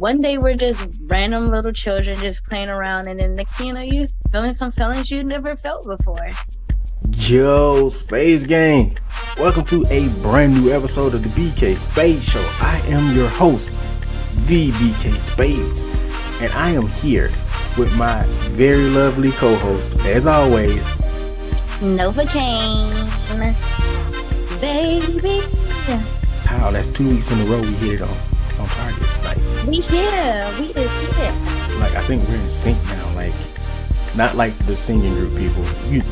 one day we're just random little children just playing around, and then next thing you know, you feeling some feelings you never felt before. Yo, Space Gang. Welcome to a brand new episode of the BK Spades Show. I am your host, the BK Spades, and I am here with my very lovely co-host, as always, Novacaine, baby. How that's 2 weeks in a row we hit it on target. We is here. Like I think we're in sync now. Like not like the singing group people.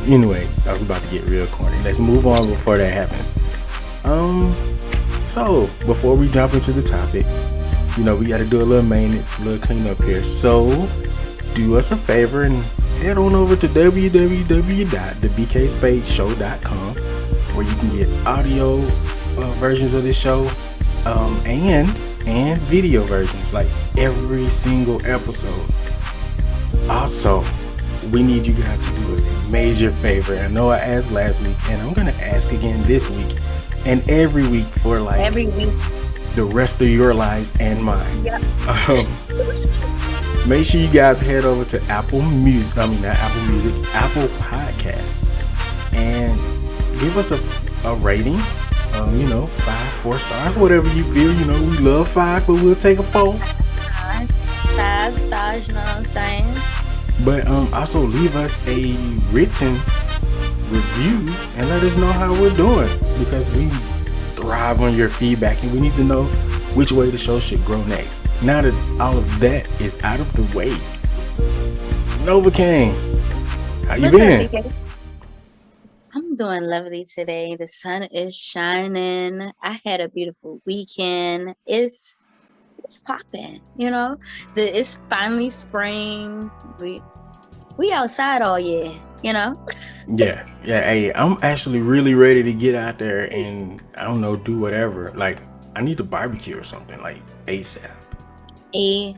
Anyway, I was about to get real corny. Let's move on before that happens. So before we jump into the topic, we got to do a little maintenance, a little cleanup here. So do us a favor and head on over to www.thebkspadeshow.com where you can get audio versions of this show and video versions, like every single episode. Also, we need you guys to do us a major favor. I know I asked last week, and I'm gonna ask again this week and every week for like every week the rest of your lives and mine. Yep. Make sure you guys head over to Apple Podcasts, and give us a rating. 4 stars, whatever you feel. We love 5, but we'll take a 4. 5 stars, you know what I'm saying? But also leave us a written review and let us know how we're doing, because we thrive on your feedback and we need to know which way the show should grow next. Now that all of that is out of the way, Novacaine, how you been? I'm doing lovely today. The sun is shining. I had a beautiful weekend. It's popping, it's finally spring. We outside all year, Yeah. Hey, I'm actually really ready to get out there and do whatever. Like, I need to barbecue or something, like ASAP. See,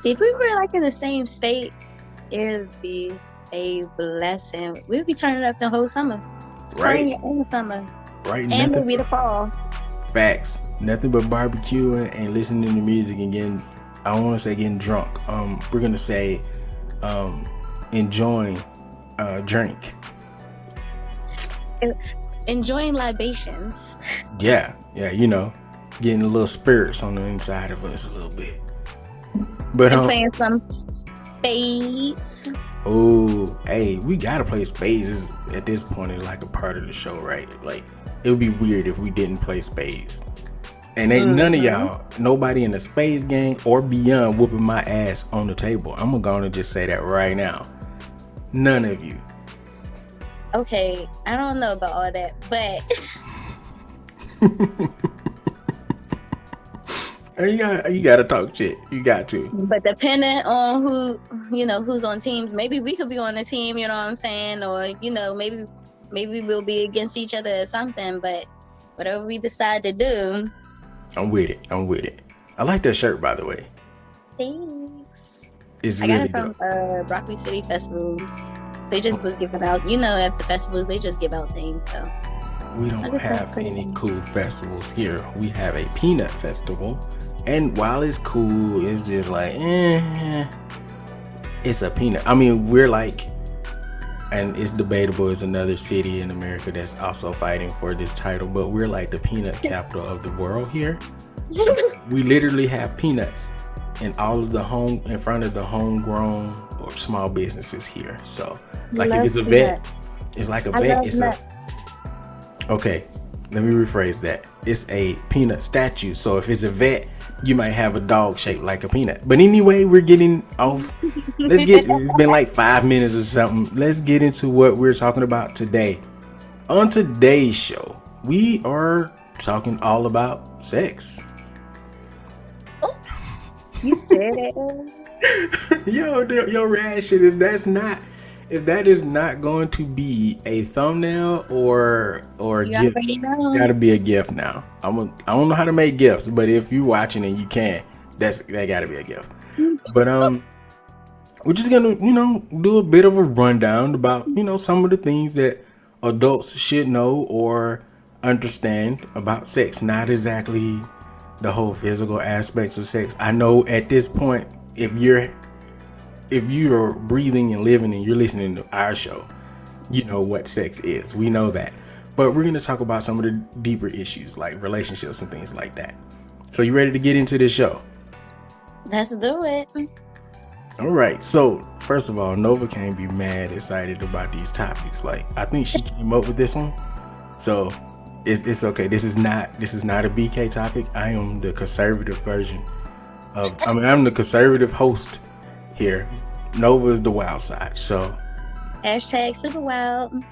if we were like in the same state, it'd be a blessing. We'd be turning up the whole summer. Spring and the summer. Right. And maybe the fall. Facts. Nothing but barbecuing and listening to music and getting, I don't want to say getting drunk. We're going to say enjoying a drink. Enjoying libations. Yeah. Getting a little spirits on the inside of us a little bit. But and playing some spades. Oh, hey, we gotta play spades. At this point, is like a part of the show, right? Like, it would be weird if we didn't play spades. And ain't none of y'all, nobody in the spades gang or beyond, whooping my ass on the table. I'm gonna just say that right now. None of you. Okay, I don't know about all that, but you gotta talk shit. You got to. But depending on who's on teams, maybe we could be on a team, you know what I'm saying? Or, maybe we'll be against each other or something, but whatever we decide to do. I'm with it. I like that shirt, by the way. Thanks. It's I really got it from Broccoli City Festival. They just was giving out, at the festivals, they just give out things, so. We don't have any cool festivals here. We have a peanut festival. And while it's cool, it's just like, it's a peanut. I mean, we're like, and it's debatable, it's another city in America that's also fighting for this title, but we're like the peanut capital of the world here. We literally have peanuts in all of in front of the homegrown or small businesses here. So, like, if it's a vet, it's like a vet. Okay, let me rephrase that. It's a peanut statue. So if it's a vet, you might have a dog shaped like a peanut. But anyway, we're getting off. It's been like 5 minutes or something. Let's get into what we're talking about today. On today's show, we are talking all about sex. Oh, you said it. Your reaction, if that is not going to be a thumbnail or gift, gotta be a gift now. I don't know how to make gifts, but if you're watching and you can, that gotta be a gift. But we're just gonna do a bit of a rundown about some of the things that adults should know or understand about sex. Not exactly the whole physical aspects of sex. I know at this point, if you're breathing and living and you're listening to our show, you know what sex is. We know that. But we're going to talk about some of the deeper issues like relationships and things like that. So you ready to get into this show? Let's do it. All right. So first of all, Novacaine be mad excited about these topics. Like, I think she came up with this one. So it's okay. This is not a BK topic. I am the conservative version I'm the conservative host here. Nova is the wild side. So Hashtag super wild.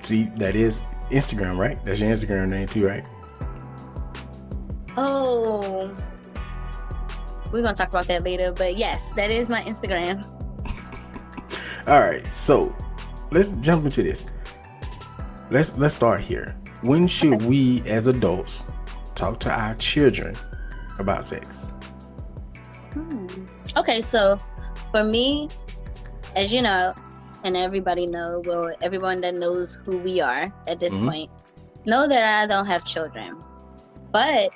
see, that is Instagram, right? That's your Instagram name too, right? Oh, we're gonna talk about that later, but yes, that is my Instagram. All right, so let's jump into this. Let's start here. When should we as adults talk to our children about sex? Okay, so for me, as you know, and everybody know, well, everyone that knows who we are at this point, know that I don't have children, but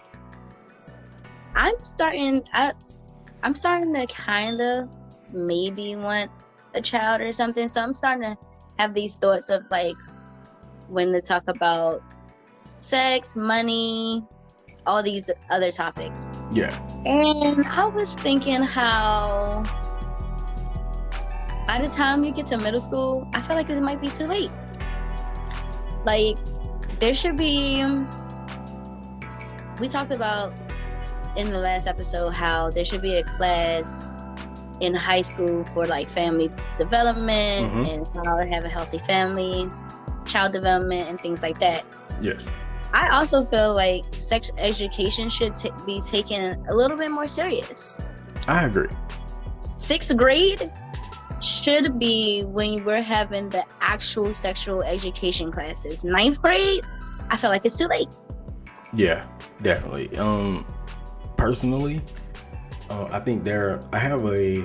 I'm starting to kind of maybe want a child or something. So I'm starting to have these thoughts of like when to talk about sex, money, all these other topics. Yeah. And I was thinking how by the time you get to middle school, I feel like it might be too late. Like, there should be, we talked about in the last episode how there should be a class in high school for like family development and how to have a healthy family, child development, and things like that. Yes. I also feel like sex education should be taken a little bit more serious. I agree. 6th grade should be when we're having the actual sexual education classes. 9th grade, I feel like it's too late. Yeah, definitely. Personally, I think I have a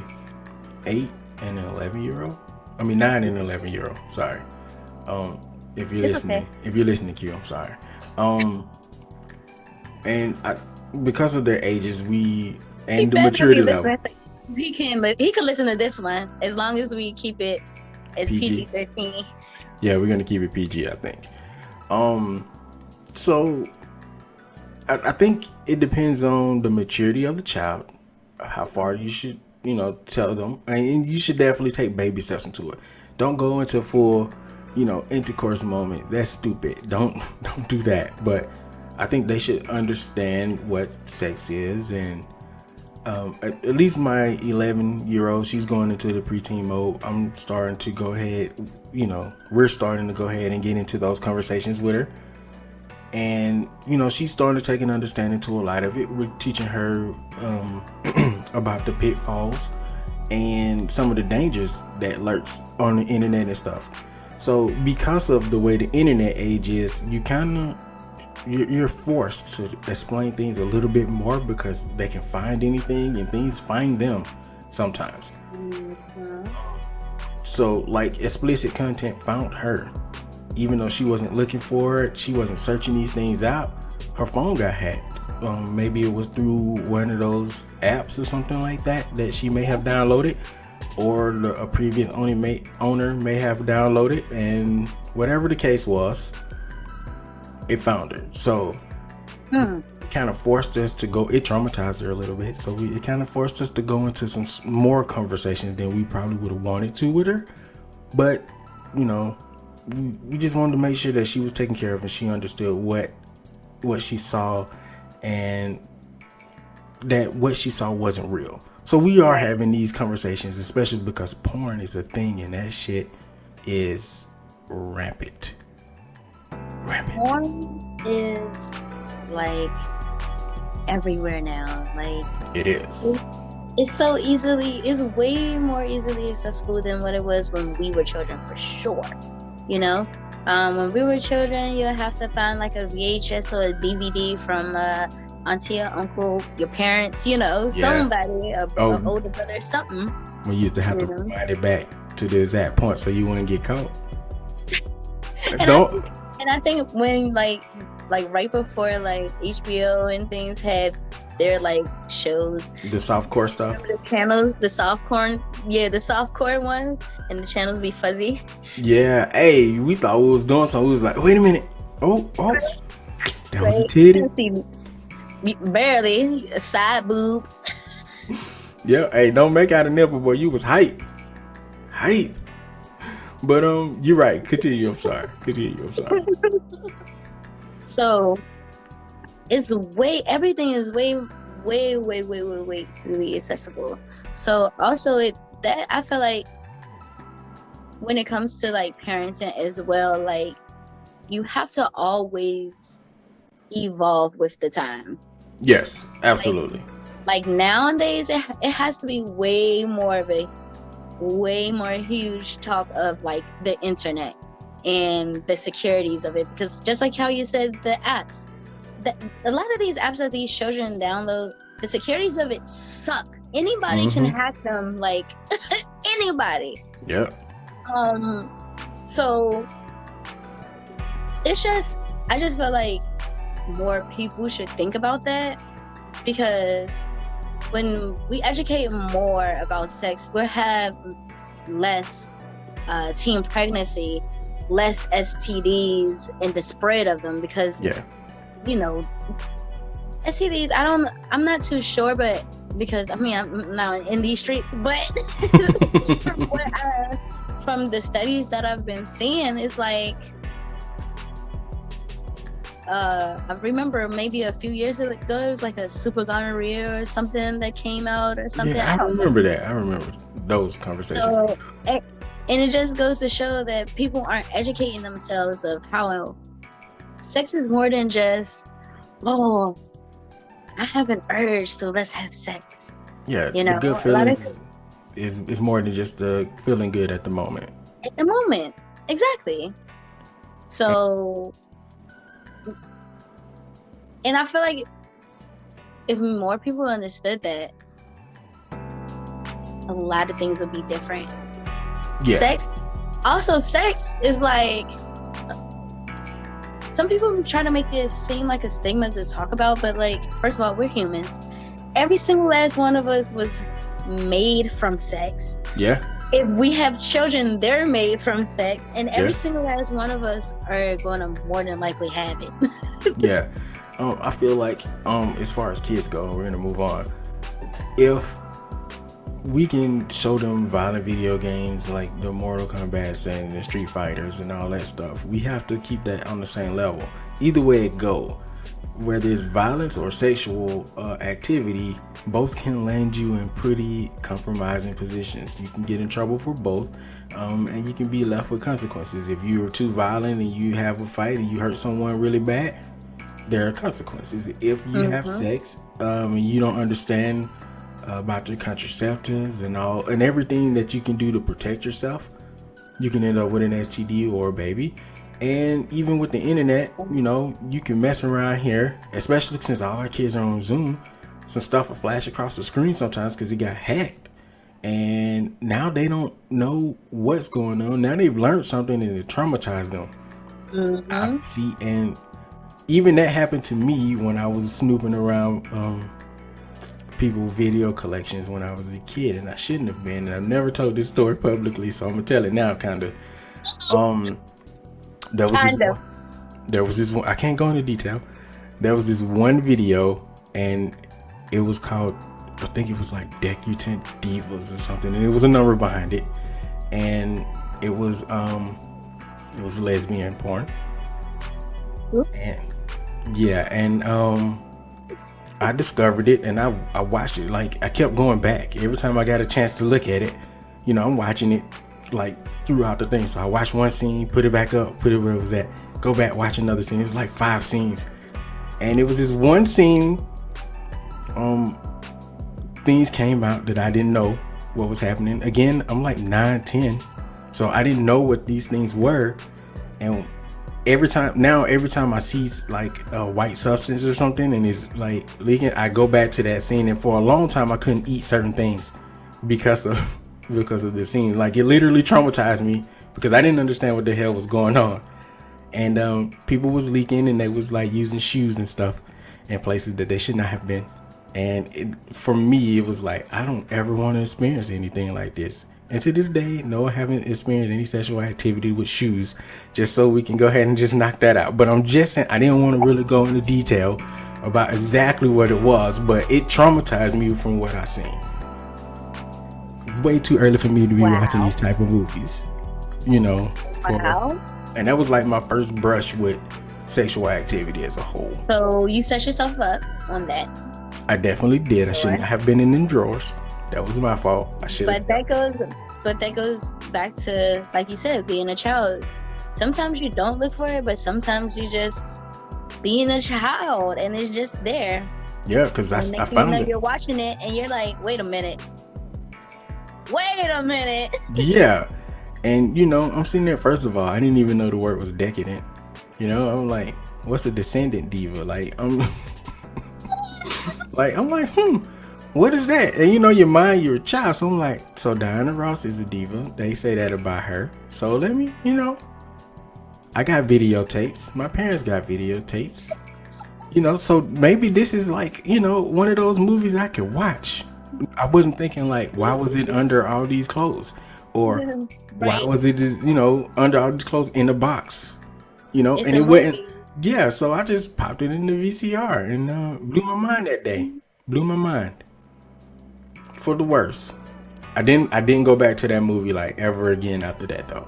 8 and an 11-year-old. I mean 9 and 11-year-old. Sorry. If you're listening, Q, I'm sorry. And because of their ages, and the maturity level. He can listen to this one as long as we keep it as PG-13. Yeah, we're gonna keep it PG, I think. So I think it depends on the maturity of the child, how far you should, tell them, and you should definitely take baby steps into it. Don't go into full, intercourse moment. That's stupid. Don't do that. But I think they should understand what sex is, and at least my 11-year-old, she's going into the preteen mode. I'm starting to go ahead, we're starting to go ahead and get into those conversations with her. And, she's starting to take an understanding to a lot of it. We're teaching her about the pitfalls and some of the dangers that lurks on the internet and stuff. So because of the way the internet age is, you're forced to explain things a little bit more because they can find anything and things find them sometimes. So like explicit content found her. Even though she wasn't looking for it, she wasn't searching these things out, her phone got hacked. Maybe it was through one of those apps or something like that she may have downloaded, or a previous owner may have downloaded, and whatever the case was, it found her. So it kind of forced us to go, it traumatized her a little bit, so it kind of forced us to go into some more conversations than we probably would have wanted to with her. But we just wanted to make sure that she was taken care of and she understood what she saw, and that what she saw wasn't real. So we are having these conversations, especially because porn is a thing and that shit is rampant. Porn is like everywhere now. Like, it is. It's way more easily accessible than what it was when we were children, for sure. When we were children, you have to find like a VHS or a DVD from auntie or uncle, your parents, somebody, an older brother, something. We used to have to rewind it back to the exact point so you wouldn't get caught. And I think when like right before like HBO and things had their like shows, The softcore stuff. remember the channels, the softcore ones, and the channels be fuzzy. Yeah. Hey, we thought we was doing something. We was like, wait a minute. Oh, that was a Right? titty. You can see barely a side boob. Yeah. Hey, don't make out a nipple, boy. You was hype. But you're right. Continue. I'm sorry. So it's everything is way too accessible. So also that I feel like when it comes to like parenting as well, like you have to always evolve with the time. Yes, absolutely. Like nowadays it has to be way more huge talk of like the internet and the securities of it, because just like how you said the apps, a lot of these apps that these children download, the securities of it suck. Anybody can hack them, like anybody. Yep. So I just feel like more people should think about that, because when we educate more about sex, we'll have less teen pregnancy, less STDs, and the spread of them, because you know, STDs, I'm not too sure, but because I mean I'm not in these streets, but from the studies that I've been seeing, it's like I remember maybe a few years ago it was like a super gonorrhea or something that came out or something. Yeah, I remember that. I remember those conversations. So, and it just goes to show that people aren't educating themselves of how sex is more than just, oh, I have an urge, so let's have sex. Yeah, you know, the good feeling is more than just the feeling good at the moment. At the moment, exactly. So, and I feel like if more people understood that, a lot of things would be different. Yeah. Sex is like, some people try to make it seem like a stigma to talk about, but like, first of all, we're humans. Every single last one of us was made from sex. Yeah. If we have children, they're made from sex, and every single last one of us are going to more than likely have it. Yeah. I feel like as far as kids go, we're gonna move on. If we can show them violent video games like the Mortal Kombat and the Street Fighters and all that stuff, we have to keep that on the same level. Either way it go, whether it's violence or sexual activity, both can land you in pretty compromising positions. You can get in trouble for both, and you can be left with consequences. If you are too violent and you have a fight and you hurt someone really bad, there are consequences. If you have sex and you don't understand about your contraceptives and all and everything that you can do to protect yourself, you can end up with an STD or a baby. And even with the internet, you know, you can mess around here, especially since all our kids are on Zoom. Some stuff will flash across the screen sometimes because it got hacked, and now they don't know what's going on. Now they've learned something and it traumatized them. I see, and even that happened to me when I was snooping around people's video collections when I was a kid, and I shouldn't have been. And I've never told this story publicly, so I'm gonna tell it now. There was this one. I can't go into detail. There was this one video, and it was called, I think it was like Decutant Divas or something, and it was a number behind it, and it was lesbian porn. And I discovered it, and I watched it. Like, I kept going back every time I got a chance to look at it. You know, I'm watching it like throughout the thing. So I watched one scene, put it back up, put it where it was at, go back, watch another scene. It was like 5 scenes, and it was this one scene. Things came out that I didn't know what was happening. Again, I'm like 9, 10, so I didn't know what these things were. And every time I see like a white substance or something and it's like leaking, I go back to that scene. And for a long time I couldn't eat certain things because of the scene. Like, it literally traumatized me because I didn't understand what the hell was going on. And people was leaking, and they was like using shoes and stuff in places that they should not have been. And for me, it was like, I don't ever want to experience anything like this. And to this day, no, I haven't experienced any sexual activity with shoes, just so we can go ahead and just knock that out. But I'm just saying, I didn't want to really go into detail about exactly what it was, but it traumatized me from what I seen. Way too early for me to be watching these type of movies, you know. And that was like my first brush with sexual activity as a whole. So you set yourself up on that. I definitely did. I shouldn't have been in them drawers. That was my fault. I should. But that goes back to, like you said, being a child. Sometimes you don't look for it, but sometimes you just being a child and it's just there. Yeah, because I found it. You're watching it and you're like, wait a minute. Yeah. And, you know, I'm sitting there, first of all, I didn't even know the word was decadent. You know, I'm like, what's a descendant diva? Like, I'm like, what is that? And you know, your mind, you're a child. So I'm like, so Diana Ross is a diva. They say that about her. So let me, you know, I got videotapes. My parents got videotapes. You know, so maybe this is like, you know, one of those movies I could watch. I wasn't thinking like, why was it under all these clothes? Or why was it just, you know, under all these clothes in a box? You know, and it went. Yeah, so I just popped it in the VCR and blew my mind that day. Blew my mind. For the worst. I didn't go back to that movie like ever again after that though.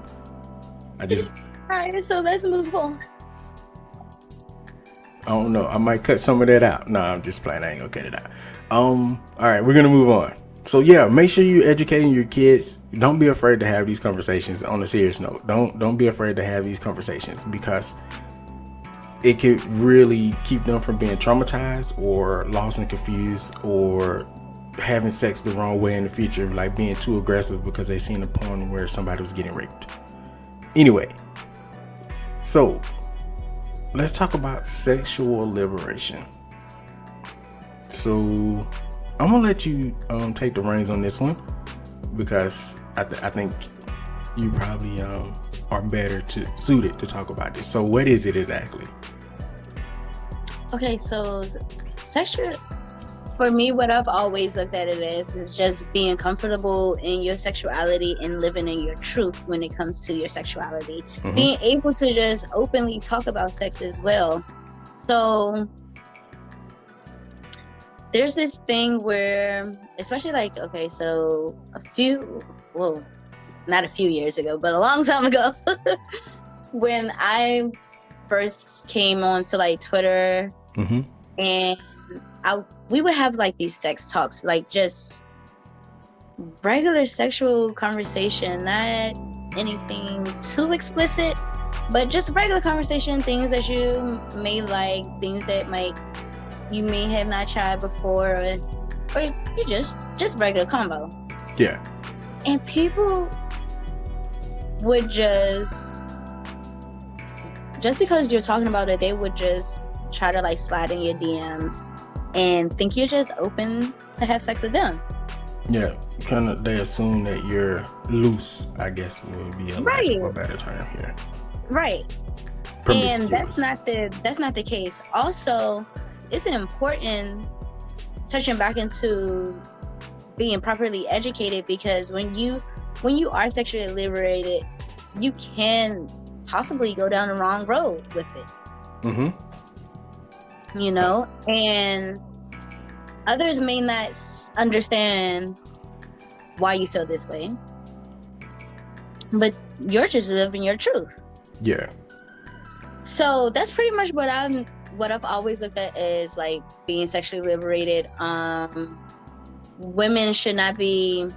Alright, so let's move on. I don't know. I might cut some of that out. No, I'm just playing. I ain't gonna cut it out. Alright, we're gonna move on. So yeah, make sure you're educating your kids. Don't be afraid to have these conversations. On a serious note, don't be afraid to have these conversations, because it could really keep them from being traumatized or lost and confused or having sex the wrong way in the future, like being too aggressive because they seen a porn where somebody was getting raped. Anyway, so let's talk about sexual liberation. So I'm gonna let you take the reins on this one, because I think you probably are better suited to talk about this. So what is it exactly? Okay, so sexual, for me, what I've always looked at it is just being comfortable in your sexuality and living in your truth when it comes to your sexuality. Mm-hmm. Being able to just openly talk about sex as well. So there's this thing where, especially like, okay, so not a few years ago, but a long time ago, when I first came on to like Twitter, mm-hmm. and we would have like these sex talks, like just regular sexual conversation, not anything too explicit, but just regular conversation, things that you may like, things that you may have not tried before, or you just regular combo. Yeah. And people would just because you're talking about it, they would just try to like slide in your DMs and think you're just open to have sex with them. Yeah, kind of. They assume that you're loose, I guess would be a better term here. Right. And that's not the case. Also, it's important, touching back into being properly educated, because when you are sexually liberated, you can possibly go down the wrong road with it. Mm-hmm. You know, and others may not understand why you feel this way, but you're just living your truth. Yeah. So that's pretty much what I've always looked at as like being sexually liberated. Women should not be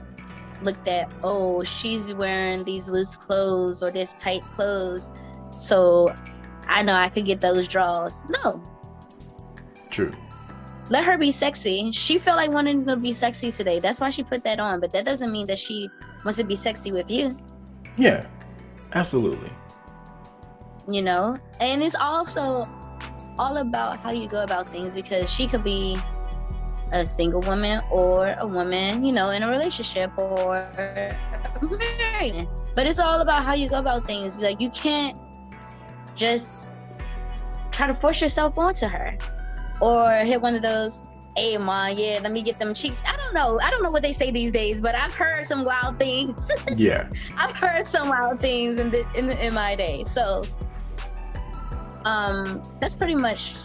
looked at, oh, she's wearing these loose clothes or this tight clothes, so I know I could get those draws. No. True. Let her be sexy. She felt like wanting to be sexy today. That's why she put that on. But that doesn't mean that she wants to be sexy with you. Yeah, absolutely. You know? And it's also all about how you go about things, because she could be a single woman or a woman, you know, in a relationship or married. But it's all about how you go about things. Like, you can't just try to force yourself onto her, or hit one of those, hey ma, yeah, let me get them cheeks. I don't know what they say these days, but I've heard some wild things. Yeah. I've heard some wild things in my day. So that's pretty much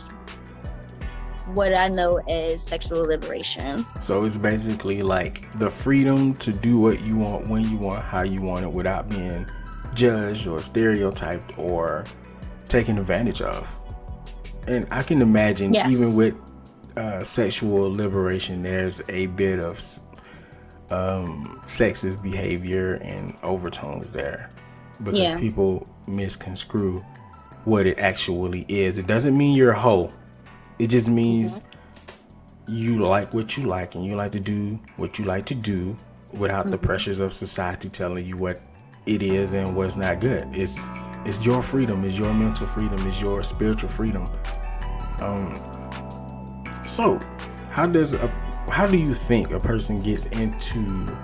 what I know as sexual liberation. So it's basically like the freedom to do what you want, when you want, how you want it, without being judged or stereotyped or taken advantage of. And I can imagine, Yes. even with sexual liberation, there's a bit of sexist behavior and overtones there, because people misconstrue what it actually is. It doesn't mean you're a hoe. It just means you like what you like, and you like to do what you like to do without the pressures of society telling you what it is and what's not good. It's your freedom, it's your mental freedom, it's your spiritual freedom. So how do you think a person gets into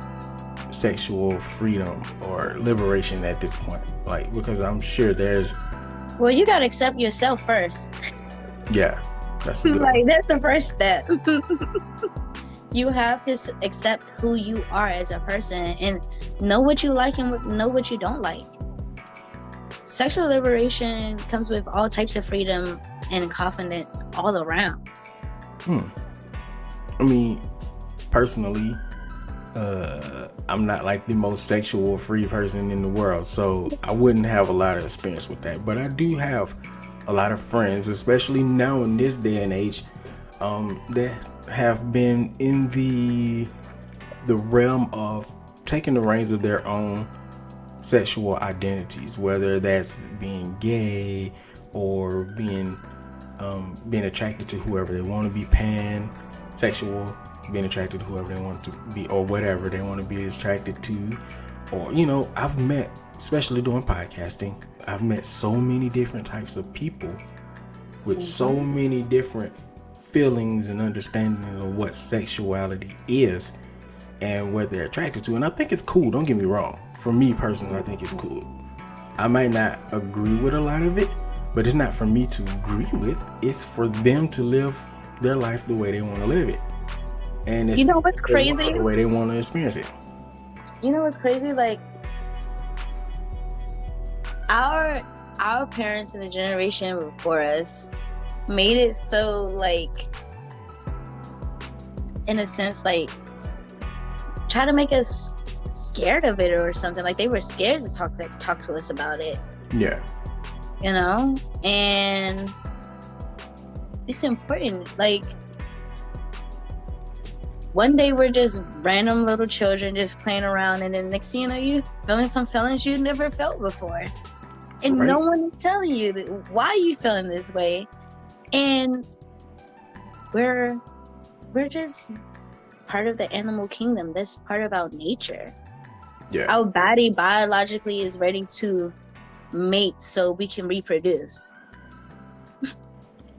sexual freedom or liberation at this point? Like, because I'm sure there's, well, you gotta accept yourself first. Yeah, that's a good like one. that's the first step. You have to accept who you are as a person and know what you like and know what you don't like. Sexual liberation comes with all types of freedom and confidence all around. I mean, personally, I'm not like the most sexual free person in the world, so I wouldn't have a lot of experience with that. But I do have a lot of friends, especially now in this day and age, that have been in the realm of taking the reins of their own sexual identities, whether that's being gay or being attracted to whoever they want to be, pansexual, being attracted to whoever they want to be, or whatever they want to be attracted to. Or, you know, I've met, especially doing podcasting, I've met so many different types of people with so many different feelings and understanding of what sexuality is and what they're attracted to. And I think it's cool, don't get me wrong. For me personally, I think it's cool. I might not agree with a lot of it, but it's not for me to agree with. It's for them to live their life the way they want to live it. And it's, you know what's crazy? The way they want to experience it. You know what's crazy? Like our parents and the generation before us made it so, like, in a sense, like, try to make us scared of it or something. Like, they were scared to talk to us about it. Yeah. You know? And it's important. Like, one day we're just random little children just playing around, and then next thing you know, you feeling some feelings you never felt before. And no one is telling you why you feeling this way. And we're just part of the animal kingdom. That's part of our nature. Yeah. Our body biologically is ready to mate so we can reproduce.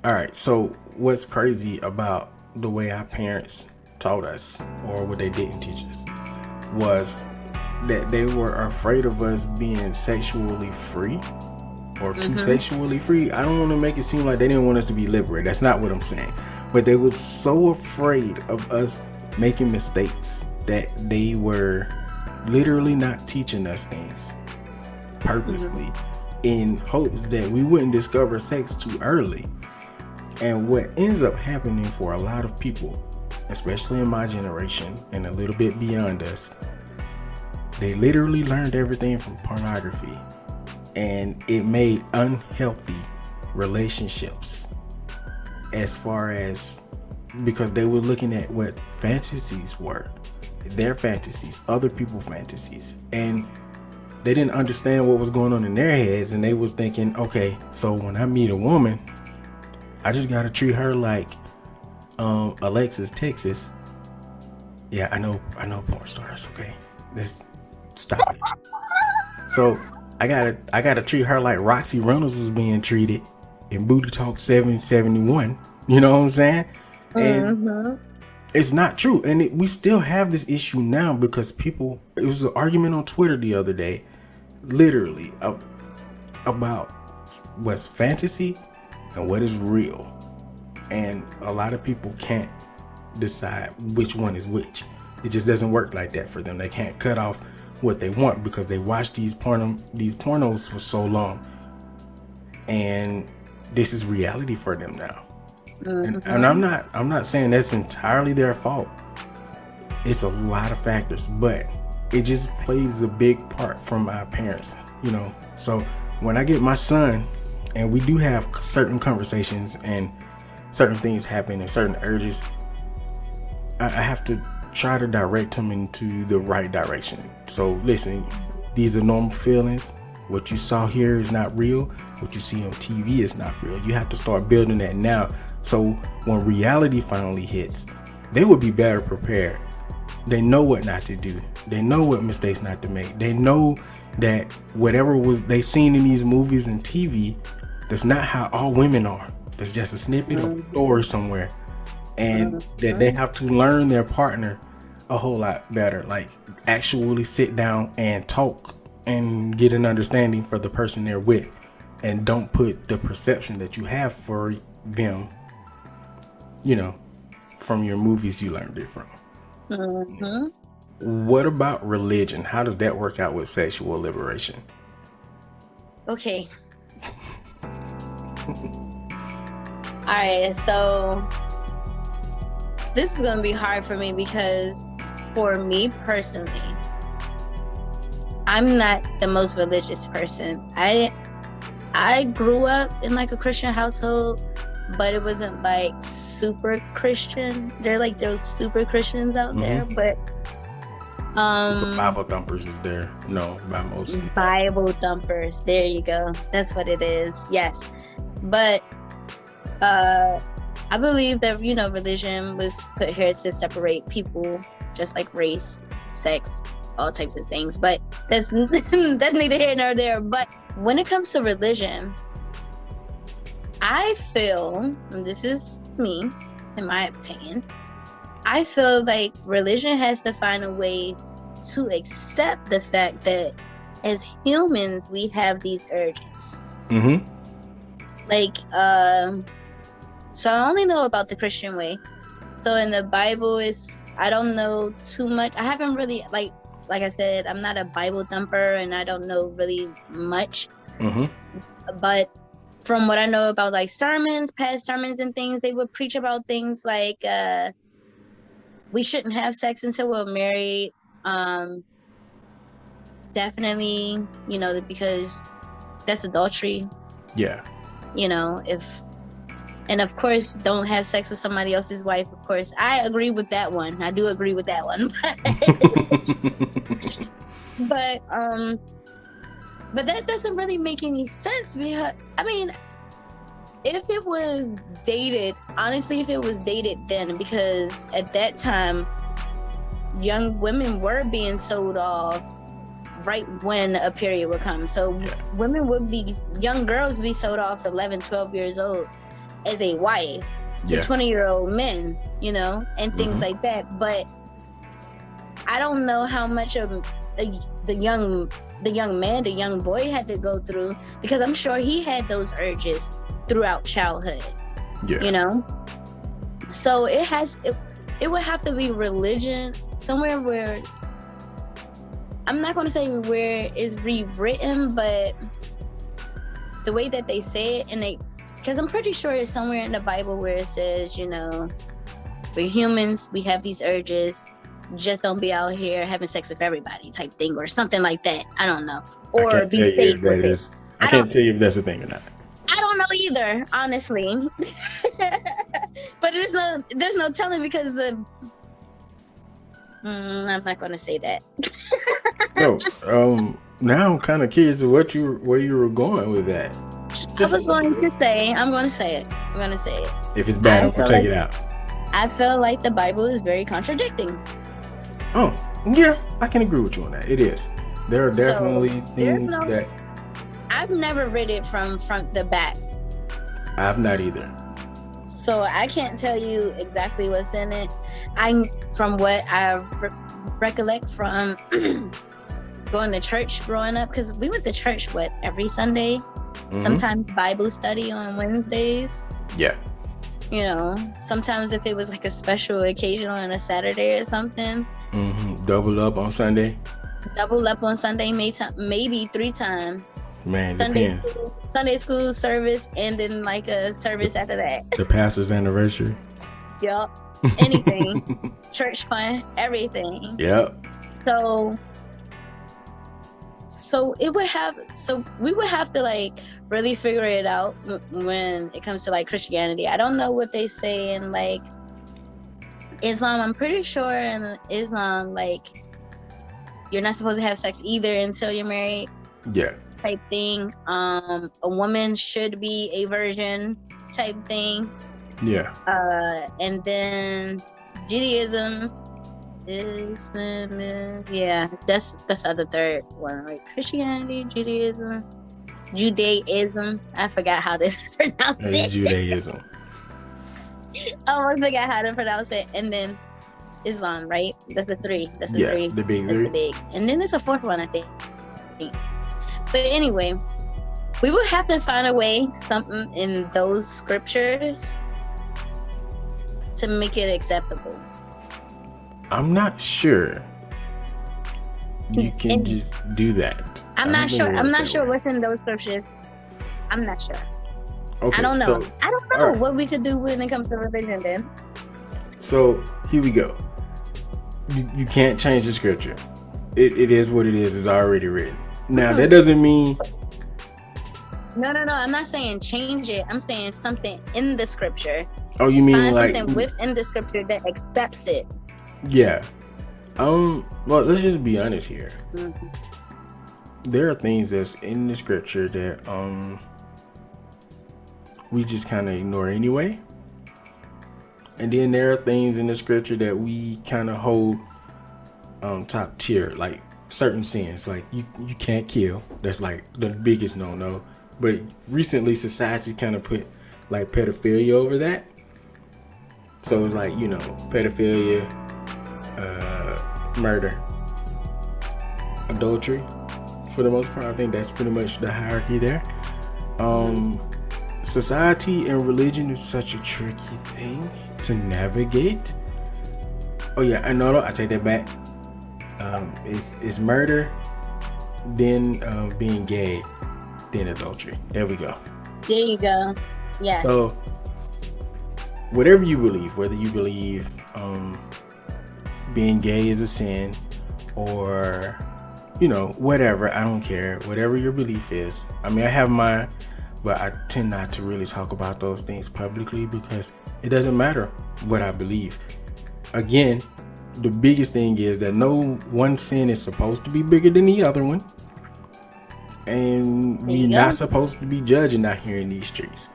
All right. So what's crazy about the way our parents taught us, or what they didn't teach us, was that they were afraid of us being sexually free or too sexually free. I don't want to make it seem like they didn't want us to be liberated. That's not what I'm saying. But they were so afraid of us making mistakes that they were literally not teaching us things purposely in hopes that we wouldn't discover sex too early. And what ends up happening for a lot of people, especially in my generation and a little bit beyond us, they literally learned everything from pornography, and it made unhealthy relationships, as far as, because they were looking at what fantasies were, their fantasies, other people's fantasies, and they didn't understand what was going on in their heads. And they was thinking, okay, so when I meet a woman, I just gotta treat her like Alexis Texas. Yeah, I know porn stars. Okay, let's stop it. So I gotta treat her like Roxy Reynolds was being treated in Booty Talk 771. You know what I'm saying? And it's not true. And we still have this issue now because people. It was an argument on Twitter the other day, literally about what's fantasy and what is real. And a lot of people can't decide which one is which. It just doesn't work like that for them. They can't cut off what they want because they watch these pornos for so long, and this is reality for them now. Mm-hmm. And I'm not saying that's entirely their fault. It's a lot of factors, but it just plays a big part from our parents, you know. So when I get my son and we do have certain conversations and certain things happen and certain urges, I have to try to direct him into the right direction. So listen, these are normal feelings. What you saw here is not real. What you see on TV is not real. You have to start building that now. So when reality finally hits, they will be better prepared. They know what not to do. They know what mistakes not to make. They know that whatever was they seen in these movies and TV, that's not how all women are. That's just a snippet of a story somewhere. And that they have to learn their partner a whole lot better. Like actually sit down and talk and get an understanding for the person they're with. And don't put the perception that you have for them, you know, from your movies you learned it from. Mm-hmm. What about religion? How does that work out with sexual liberation? Okay. All right, so this is going to be hard for me because for me personally, I'm not the most religious person. I grew up in like a Christian household, but it wasn't like super Christian. They're like those super Christians out there, but super Bible thumpers is there. No, by most Bible thumpers. There you go. That's what it is. Yes, but I believe that, you know, religion was put here to separate people, just like race, sex, all types of things. But that's neither here nor there. But when it comes to religion, I feel, and this is me, in my opinion, I feel like religion has to find a way to accept the fact that as humans, we have these urges. Mm-hmm. Like, so I only know about the Christian way. So in the Bible, I don't know too much. I haven't really, like I said, I'm not a Bible thumper and I don't know really much. Mm-hmm. But from what I know about like sermons, past sermons and things, they would preach about things like we shouldn't have sex until we're married. Definitely, you know, because that's adultery. Yeah. You know, and of course, don't have sex with somebody else's wife. Of course, I agree with that one. I do agree with that one. But that doesn't really make any sense because, I mean, if it was dated then, because at that time, young women were being sold off right when a period would come. So young girls would be sold off 11, 12 years old as a wife to 20-year-old men, you know, and things like that. But I don't know how much of the young man, the young boy had to go through, because I'm sure he had those urges throughout childhood. Yeah. You know? So it would have to be religion somewhere where, I'm not going to say where it's rewritten, but the way that they say it, and because I'm pretty sure it's somewhere in the Bible where it says, you know, we're humans, we have these urges, just don't be out here having sex with everybody type thing, or something like that. I don't know. Or be safe with it. I can't tell you if that's a thing or not. I don't know either, honestly. But there's no telling, because I'm not going to say that. No, now I'm kind of curious of where you were going with that. I'm going to say it. If it's bad, I'm going to take it out. I feel like the Bible is very contradicting. Oh, yeah, I can agree with you on that. It is. There are definitely things that... I've never read it from front to back. I've not either. So I can't tell you exactly what's in it. From what I recollect from going to church growing up, because we went to church, every Sunday? Sometimes Bible study on Wednesdays. Yeah. You know, sometimes if it was like a special occasion on a Saturday or something. Double up on Sunday. Double up on Sunday, maybe 3 times. Man, Sunday depends. Sunday school service, and then like a service after that. The pastor's anniversary. Yup. Anything. Church fund, everything. Yep. So we would have to like really figure it out when it comes to like Christianity. I don't know what they say in like Islam. I'm pretty sure in Islam, like, you're not supposed to have sex either until you're married. Yeah. Type thing. A woman should be a virgin type thing. Yeah. And then Judaism is that's the other third one, right? Christianity, Judaism. I forgot how this is pronounced. It's Judaism. I almost forgot how to pronounce it. And then Islam, right? That's the three. That's the three. The big That's three. the big. And then there's a fourth one, I think. But anyway, we will have to find a way, something in those scriptures to make it acceptable. I'm not sure you can just do that. I'm not sure what's in those scriptures. I'm not sure. Okay, I don't know. right. What we could do when it comes to religion then. So here we go. You can't change the scripture. It is what it is. It's already written. Now that doesn't mean. No. I'm not saying change it. I'm saying something in the scripture. Oh, you mean find like something within the scripture that accepts it? Yeah. Well, let's just be honest here. There are things that's in the scripture that we just kind of ignore anyway. And then there are things in the scripture that we kind of hold top tier, like certain sins, like you can't kill. That's like the biggest no. But recently society kind of put like pedophilia over that. So it's like, pedophilia, murder, adultery. For the most part, I think that's pretty much the hierarchy there. Society and religion is such a tricky thing to navigate. Oh yeah, I take that back. It's murder, then being gay, then adultery. There we go. There you go. Yeah. So whatever you believe, whether you believe being gay is a sin, or whatever, I don't care. Whatever your belief is. I mean, I have mine, but I tend not to really talk about those things publicly because it doesn't matter what I believe. Again, the biggest thing is that no one sin is supposed to be bigger than the other one. And we're not supposed to be judging out here in these streets.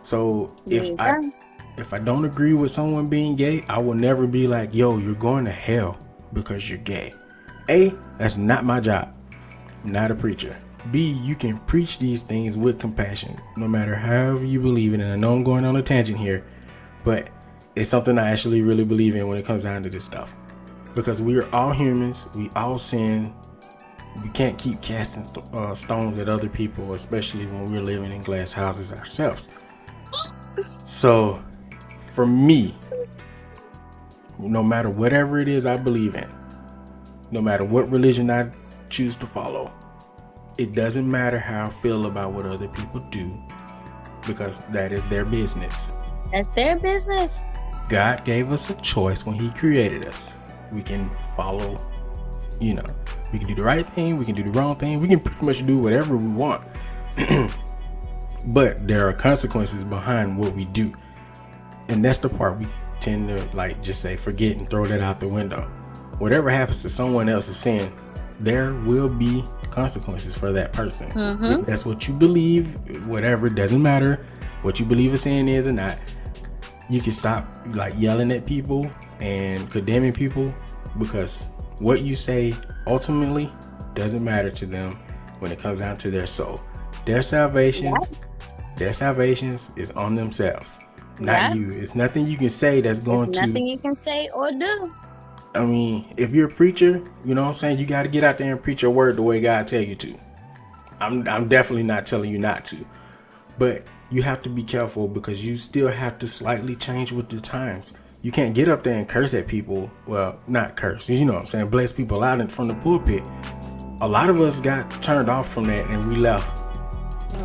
So if I don't agree with someone being gay, I will never be like, yo, you're going to hell because you're gay. A, that's not my job. I'm not a preacher. B, you can preach these things with compassion, no matter however you believe it. And I know I'm going on a tangent here, but it's something I actually really believe in when it comes down to this stuff. Because we are all humans. We all sin. We can't keep casting stones at other people, especially when we're living in glass houses ourselves. So for me, no matter whatever it is I believe in, no matter what religion I choose to follow, it doesn't matter how I feel about what other people do, because that is their business. That's their business. God gave us a choice when he created us. We can follow, we can do the right thing, we can do the wrong thing, we can pretty much do whatever we want. But there are consequences behind what we do. And that's the part we tend to just say forget and throw that out the window. Whatever happens to someone else's sin, there will be consequences for that person. If that's what you believe, whatever, doesn't matter what you believe a sin is or not. You can stop yelling at people and condemning people, because what you say ultimately doesn't matter to them when it comes down to their soul. Their salvations is on themselves, not you. It's nothing you can say that's going to. Nothing you can say or do. I mean, if you're a preacher, you know what I'm saying, you got to get out there and preach your word the way God tell you to. I'm definitely not telling you not to, But you have to be careful because you still have to slightly change with the times. You can't get up there and curse at people. Well, not curse, you know what I'm saying, bless people out from the pulpit. A lot of us got turned off from that and we left.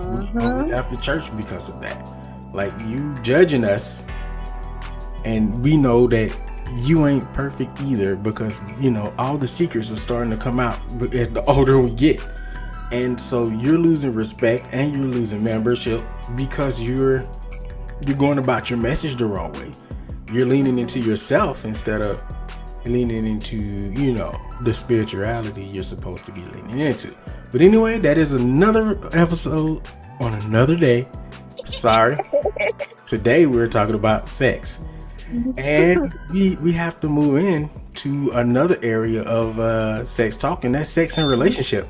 We left the church because of that. Like, you judging us, and we know that you ain't perfect either, because you know all the secrets are starting to come out as the older we get. And so you're losing respect and you're losing membership because you're going about your message the wrong way. You're leaning into yourself instead of leaning into, you know, the spirituality you're supposed to be leaning into. But anyway, that is another episode on another day. Sorry. Today we're talking about sex. And we have to move in to another area of sex talk, and that's sex and relationship.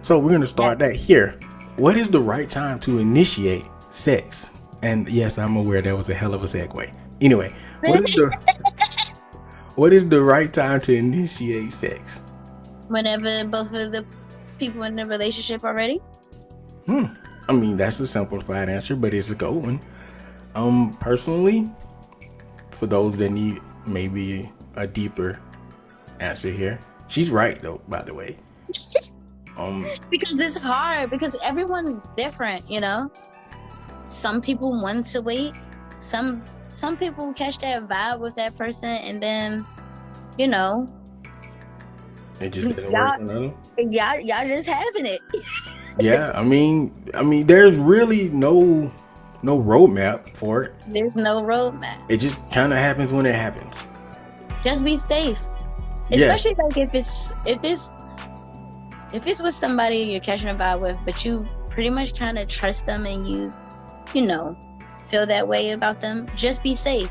So we're going to start that here. What is the right time to initiate sex? And yes, I'm aware that was a hell of a segue. Anyway, what is the right time to initiate sex? Whenever both of the people in the relationship are ready. I mean, that's a simplified answer, but it's a good one. Personally, for those that need maybe a deeper answer here, she's right though, by the way. Because it's hard, because everyone's different, you know. Some people want to wait. Some people catch that vibe with that person, and then, you know, it just doesn't work for them. Y'all just having it. Yeah, I mean, there's really no roadmap for it. There's no roadmap. It just kind of happens when it happens. Just be safe, especially like if it's with somebody you're catching a vibe with, but you pretty much kind of trust them and you know, feel that way about them. Just be safe.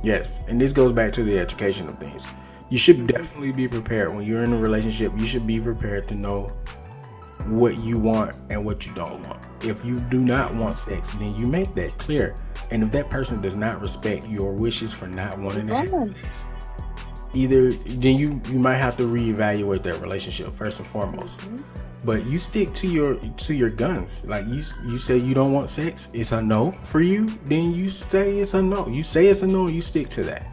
Yes, and this goes back to the education of things. You should definitely be prepared when you're in a relationship. You should be prepared to know what you want and what you don't want. If you do not want sex, then you make that clear. And if that person does not respect your wishes for not wanting to have sex, then you might have to reevaluate that relationship first and foremost. But you stick to your guns. Like, you say you don't want sex, it's a no for you, then you say it's a no. You say it's a no, you stick to that.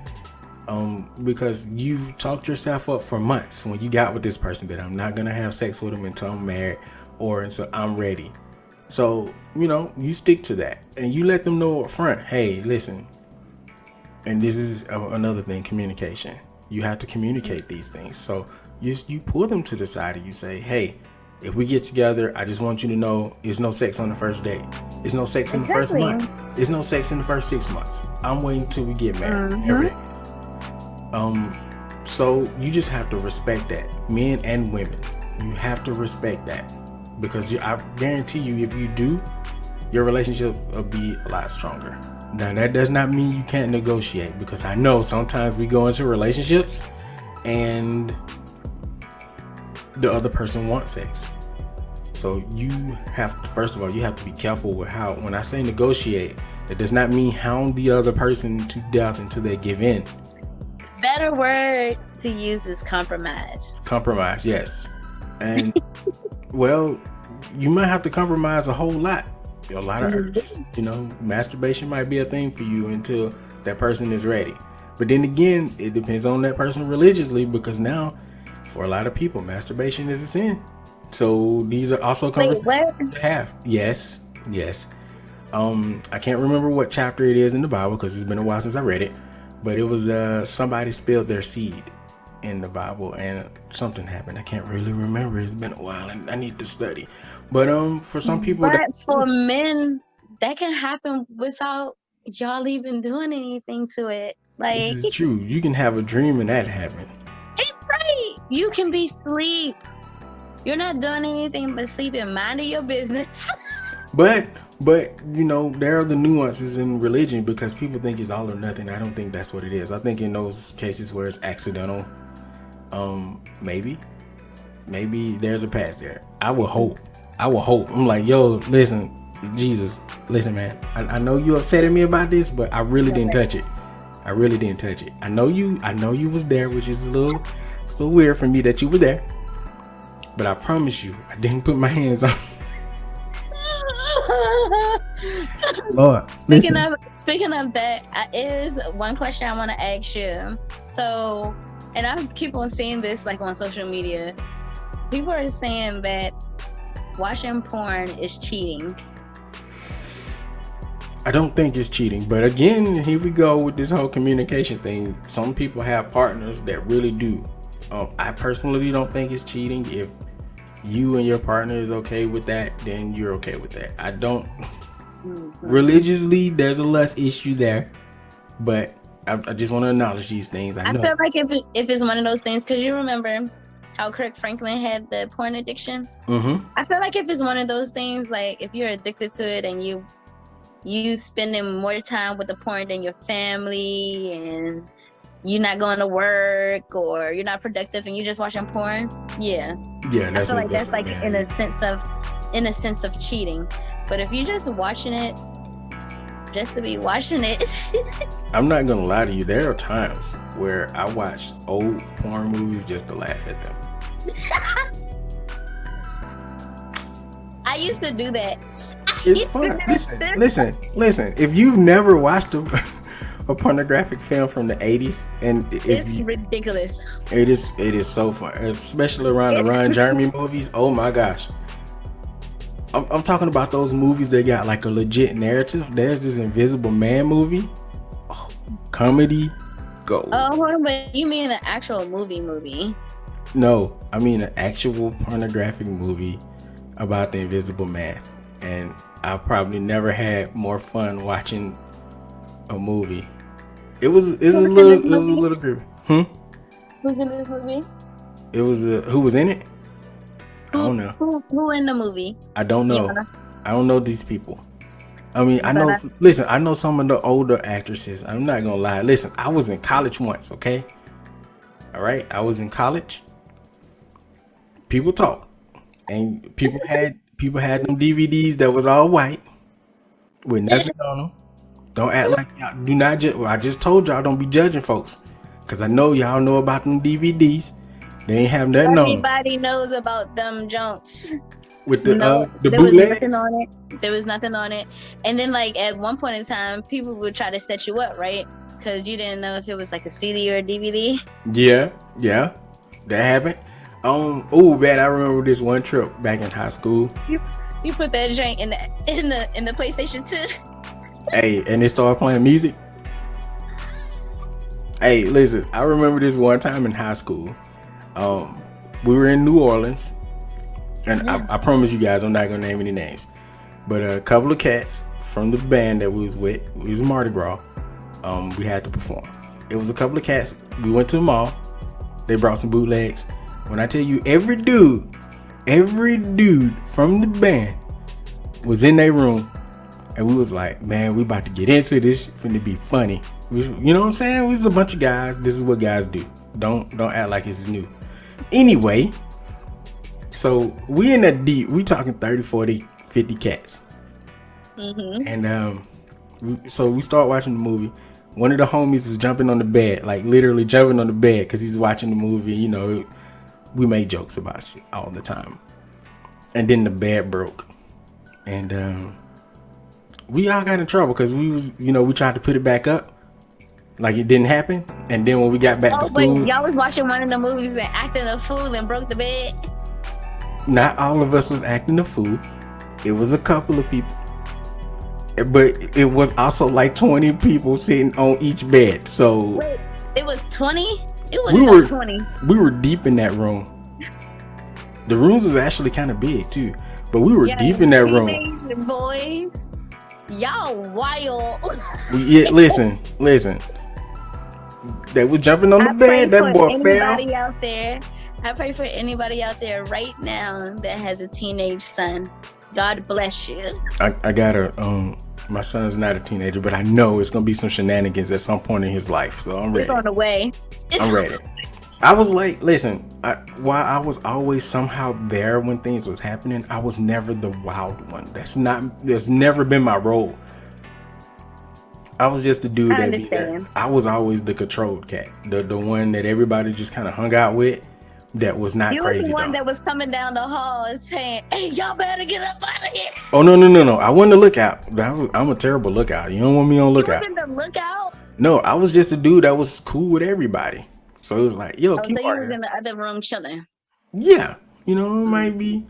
Because you've talked yourself up for months when you got with this person that I'm not gonna have sex with him until I'm married or until I'm ready. So, you know, you stick to that and you let them know up front, hey, listen. And this is another thing, communication. You have to communicate these things. So you pull them to the side and you say, hey, if we get together, I just want you to know it's no sex on the first date. It's no sex in the first month. It's no sex in the first 6 months. I'm waiting till we get married. Everything. So you just have to respect that, men and women. You have to respect that, because I guarantee you, if you do, your relationship will be a lot stronger. Now, that does not mean you can't negotiate, because I know sometimes we go into relationships and the other person wants sex. So you have to, first of all, you have to be careful with how, when I say negotiate, that does not mean hound the other person to death until they give in. Better word to use is compromise. Compromise, yes. And well, you might have to compromise a whole lot. A lot of urges. You know, masturbation might be a thing for you until that person is ready. But then again, it depends on that person religiously, because now, for a lot of people, masturbation is a sin. So these are also conversations to have. Yes. I can't remember what chapter it is in the Bible, because it's been a while since I read it. But it was somebody spilled their seed in the Bible and something happened. I can't really remember. It's been a while and I need to study. But for some people, for men, that can happen without y'all even doing anything to it. Like, this is true. You can have a dream and that happen. It's right. You can be asleep. You're not doing anything but sleeping, minding your business. But you know, there are the nuances in religion, because people think it's all or nothing. I don't think that's what it is. I think in those cases where it's accidental, maybe there's a path there. I will hope. I'm like, yo, listen, Jesus, listen, man. I know you upset at me about this, but I really didn't touch it. I know you was there, which is a little weird for me that you were there. But I promise you, I didn't put my hands on. Lord, Speaking listen. of speaking of that, is one question I want to ask you. So, and I keep on seeing this like on social media. People are saying that watching porn is cheating. I don't think it's cheating, but again, here we go with this whole communication thing. Some people have partners that really do. I personally don't think it's cheating. If you and your partner is okay with that, then you're okay with that. I don't. Religiously, there's a less issue there, but I just want to acknowledge these things. I I know. feel like if it's one of those things, because you remember how Kirk Franklin had the porn addiction. Mm-hmm. I feel like if it's one of those things, like if you're addicted to it and you spending more time with the porn than your family, and you're not going to work or you're not productive and you're just watching porn, yeah, Yeah, I feel like that's that's like yeah, in a sense of cheating. But if you're just watching it just to be watching it, I'm not gonna lie to you. There are times where I watch old porn movies just to laugh at them. I used to do that. It's fun. Listen. If you've never watched a pornographic film from the 80s, and It's ridiculous. it is so fun, especially around the Ron Jeremy movies. Oh my gosh. I'm talking about those movies that got like a legit narrative. There's this Invisible Man movie. Oh, comedy gold. Oh, hold on, but you mean an actual movie? No, I mean an actual pornographic movie about the Invisible Man. And I probably never had more fun watching a movie. It was a little creepy. Who's in this movie? It was who was in it? I don't know. Who in the movie? I don't know. Yeah. I don't know these people. I mean, I know. Listen, I know some of the older actresses. I'm not gonna lie. Listen, I was in college once. Okay. All right, I was in college. People talk, and people had them DVDs that was all white with nothing on them. Don't act like y'all do not judge. Well, I just told y'all don't be judging folks, cause I know y'all know about them DVDs. They ain't have nothing on them. Everybody knows about them junks. With the there bootlegs. was nothing on it. There was nothing on it. And then like at one point in time, people would try to set you up, right? Because you didn't know if it was like a CD or a DVD. Yeah, that happened. Oh man, I remember this one trip back in high school. You put that joint in the PlayStation 2. Hey, and they started playing music. Hey, listen, I remember this one time in high school. We were in New Orleans, and I promise you guys I'm not gonna name any names, but a couple of cats from the band that we was with, it was Mardi Gras. We had to perform. It was a couple of cats. We went to the mall. They brought some bootlegs. When I tell you, every dude from the band was in their room, and we was like, man, we about to get into this. It's finna be funny. You know what I'm saying? We was a bunch of guys. This is what guys do. Don't act like it's new. Anyway, so we in that deep. We talking 30, 40, 50 cats. And so we start watching the movie. One of the homies was jumping on the bed, like literally jumping on the bed because he's watching the movie. You know, we made jokes about shit all the time. And then the bed broke, and we all got in trouble because we tried to put it back up like it didn't happen. And then when we got back to school, but y'all was watching one of the movies and acting a fool and broke the bed. Not all of us was acting a fool. It was a couple of people, but it was also like 20 people sitting on each bed. So wait, it was 20. It was 20. We were deep in that room. The rooms was actually kind of big too, but we were deep in that room. Boys, y'all wild. Listen. They was jumping on the bed. That boy fell. Out there, I pray for anybody out there right now that has a teenage son. God bless you. I got my son's not a teenager, but I know it's gonna be some shenanigans at some point in his life. So I'm ready. It's on the way. I'm ready. I was like, listen, while I was always somehow there when things was happening, I was never the wild one. That's never been my role. I was just the dude that I was always the controlled cat, the one that everybody just kind of hung out with that was not You were the crazy one though. that was coming down the hall and saying, "Hey, y'all better get up out of here." Oh no! I wasn't a lookout. I'm a terrible lookout. You don't want me on You lookout. wasn't the lookout. No, I was just a dude that was cool with everybody. So it was like, yo, Oh, keep so you on was here. in the other room chilling. Yeah, it might Mm. be.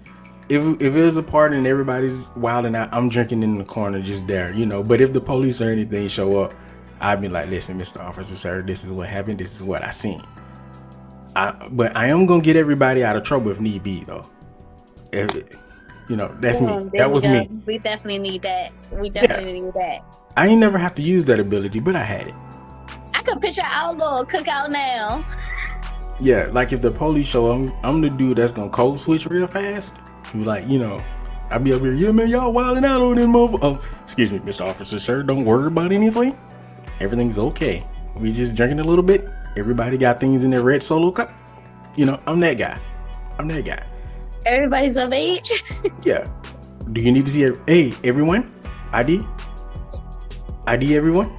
If there's a party and everybody's wilding out, I'm drinking in the corner just there, But if the police or anything show up, I'd be like, listen, Mr. Officer, sir, this is what happened. This is what I seen. But I am gonna get everybody out of trouble if need be, though. If, that's me. Boom, there That you was go. me. We definitely need that. We Yeah, definitely need that. I ain't never have to use that ability, but I had it. I could picture our little cookout now. Yeah, like if the police show up, I'm the dude that's gonna code switch real fast. Be like, I be up here, yeah, man, y'all wilding out on this mother. Oh, excuse me, Mr. Officer, sir, don't worry about anything. Everything's okay. We just drinking a little bit. Everybody got things in their red Solo cup. I'm that guy. Everybody's of age. Yeah. Do you need to see hey, everyone? ID, everyone.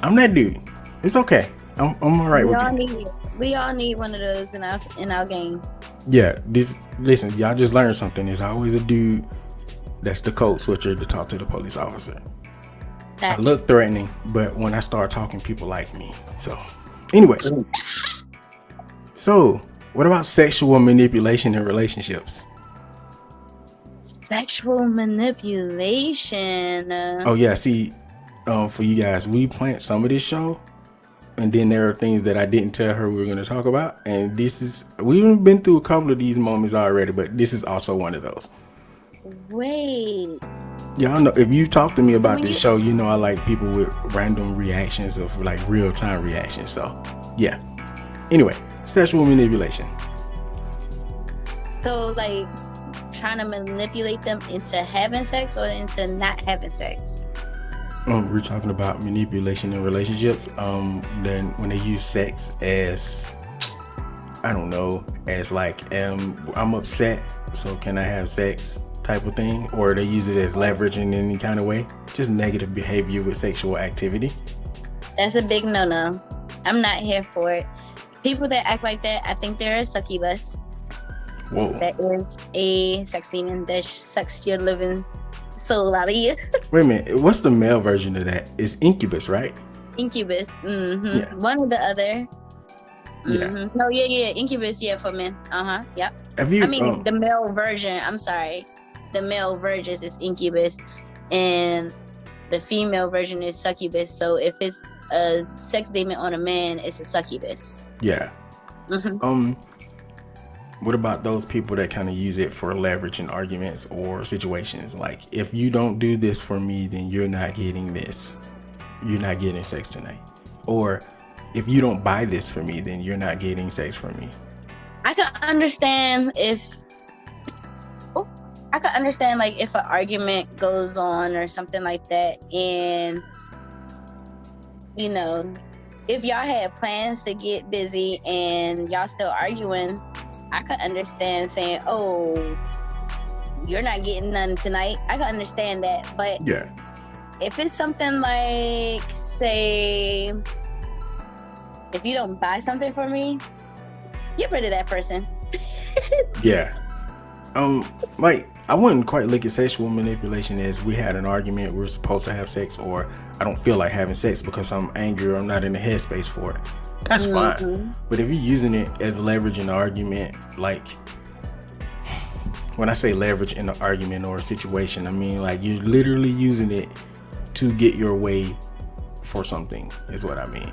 I'm that dude. It's okay. I'm all right with it. We all need one of those in our game. Yeah. Listen, y'all just learned something. There's always a dude that's the code switcher to talk to the police officer. I look threatening, but when I start talking, people like me. So, anyway. So, what about sexual manipulation in relationships? Sexual manipulation. Oh yeah, see, for you guys, we planned some of this show, and then there are things that I didn't tell her we were going to talk about, and we've been through a couple of these moments already, but this is also one of those. Wait. Y'all know, if you talk to me about this show, I like people with random reactions of like real time reactions. So, yeah. Anyway, sexual manipulation. So, like, trying to manipulate them into having sex or into not having sex? We're talking about manipulation in relationships. Then when they use sex as, I don't know, as like, I'm upset, so can I have sex type of thing, or they use it as leverage in any kind of way. Just negative behavior with sexual activity. That's a big no-no. I'm not here for it. People that act like that, I think they're a succubus. Whoa. That is a sex demon that sucks your living soul out of you. Wait a minute, what's the male version of that? It's incubus, right? Incubus. Mm-hmm. Yeah. One or the other. Yeah. Mm-hmm. No, yeah. Incubus, yeah, for men. Yep. Have you? The male version. I'm sorry. The male version is incubus, and the female version is succubus. So if it's a sex demon on a man, it's a succubus. Yeah. Mm-hmm. What about those people that kind of use it for leverage in arguments or situations? Like, if you don't do this for me, then you're not getting this. You're not getting sex tonight. Or if you don't buy this for me, then you're not getting sex from me. I can understand if like if an argument goes on or something like that, and if y'all had plans to get busy and y'all still arguing, I could understand saying, "Oh, you're not getting none tonight." I can understand that, but yeah, if it's something like, say, if you don't buy something for me, get rid of that person. Yeah. Like, I wouldn't quite look at sexual manipulation as we had an argument, we're supposed to have sex, or I don't feel like having sex because I'm angry or I'm not in the headspace for it. That's fine. But if you're using it as leverage in an argument, like, when I say leverage in an argument or a situation, I mean like you're literally using it to get your way for something, is what I mean.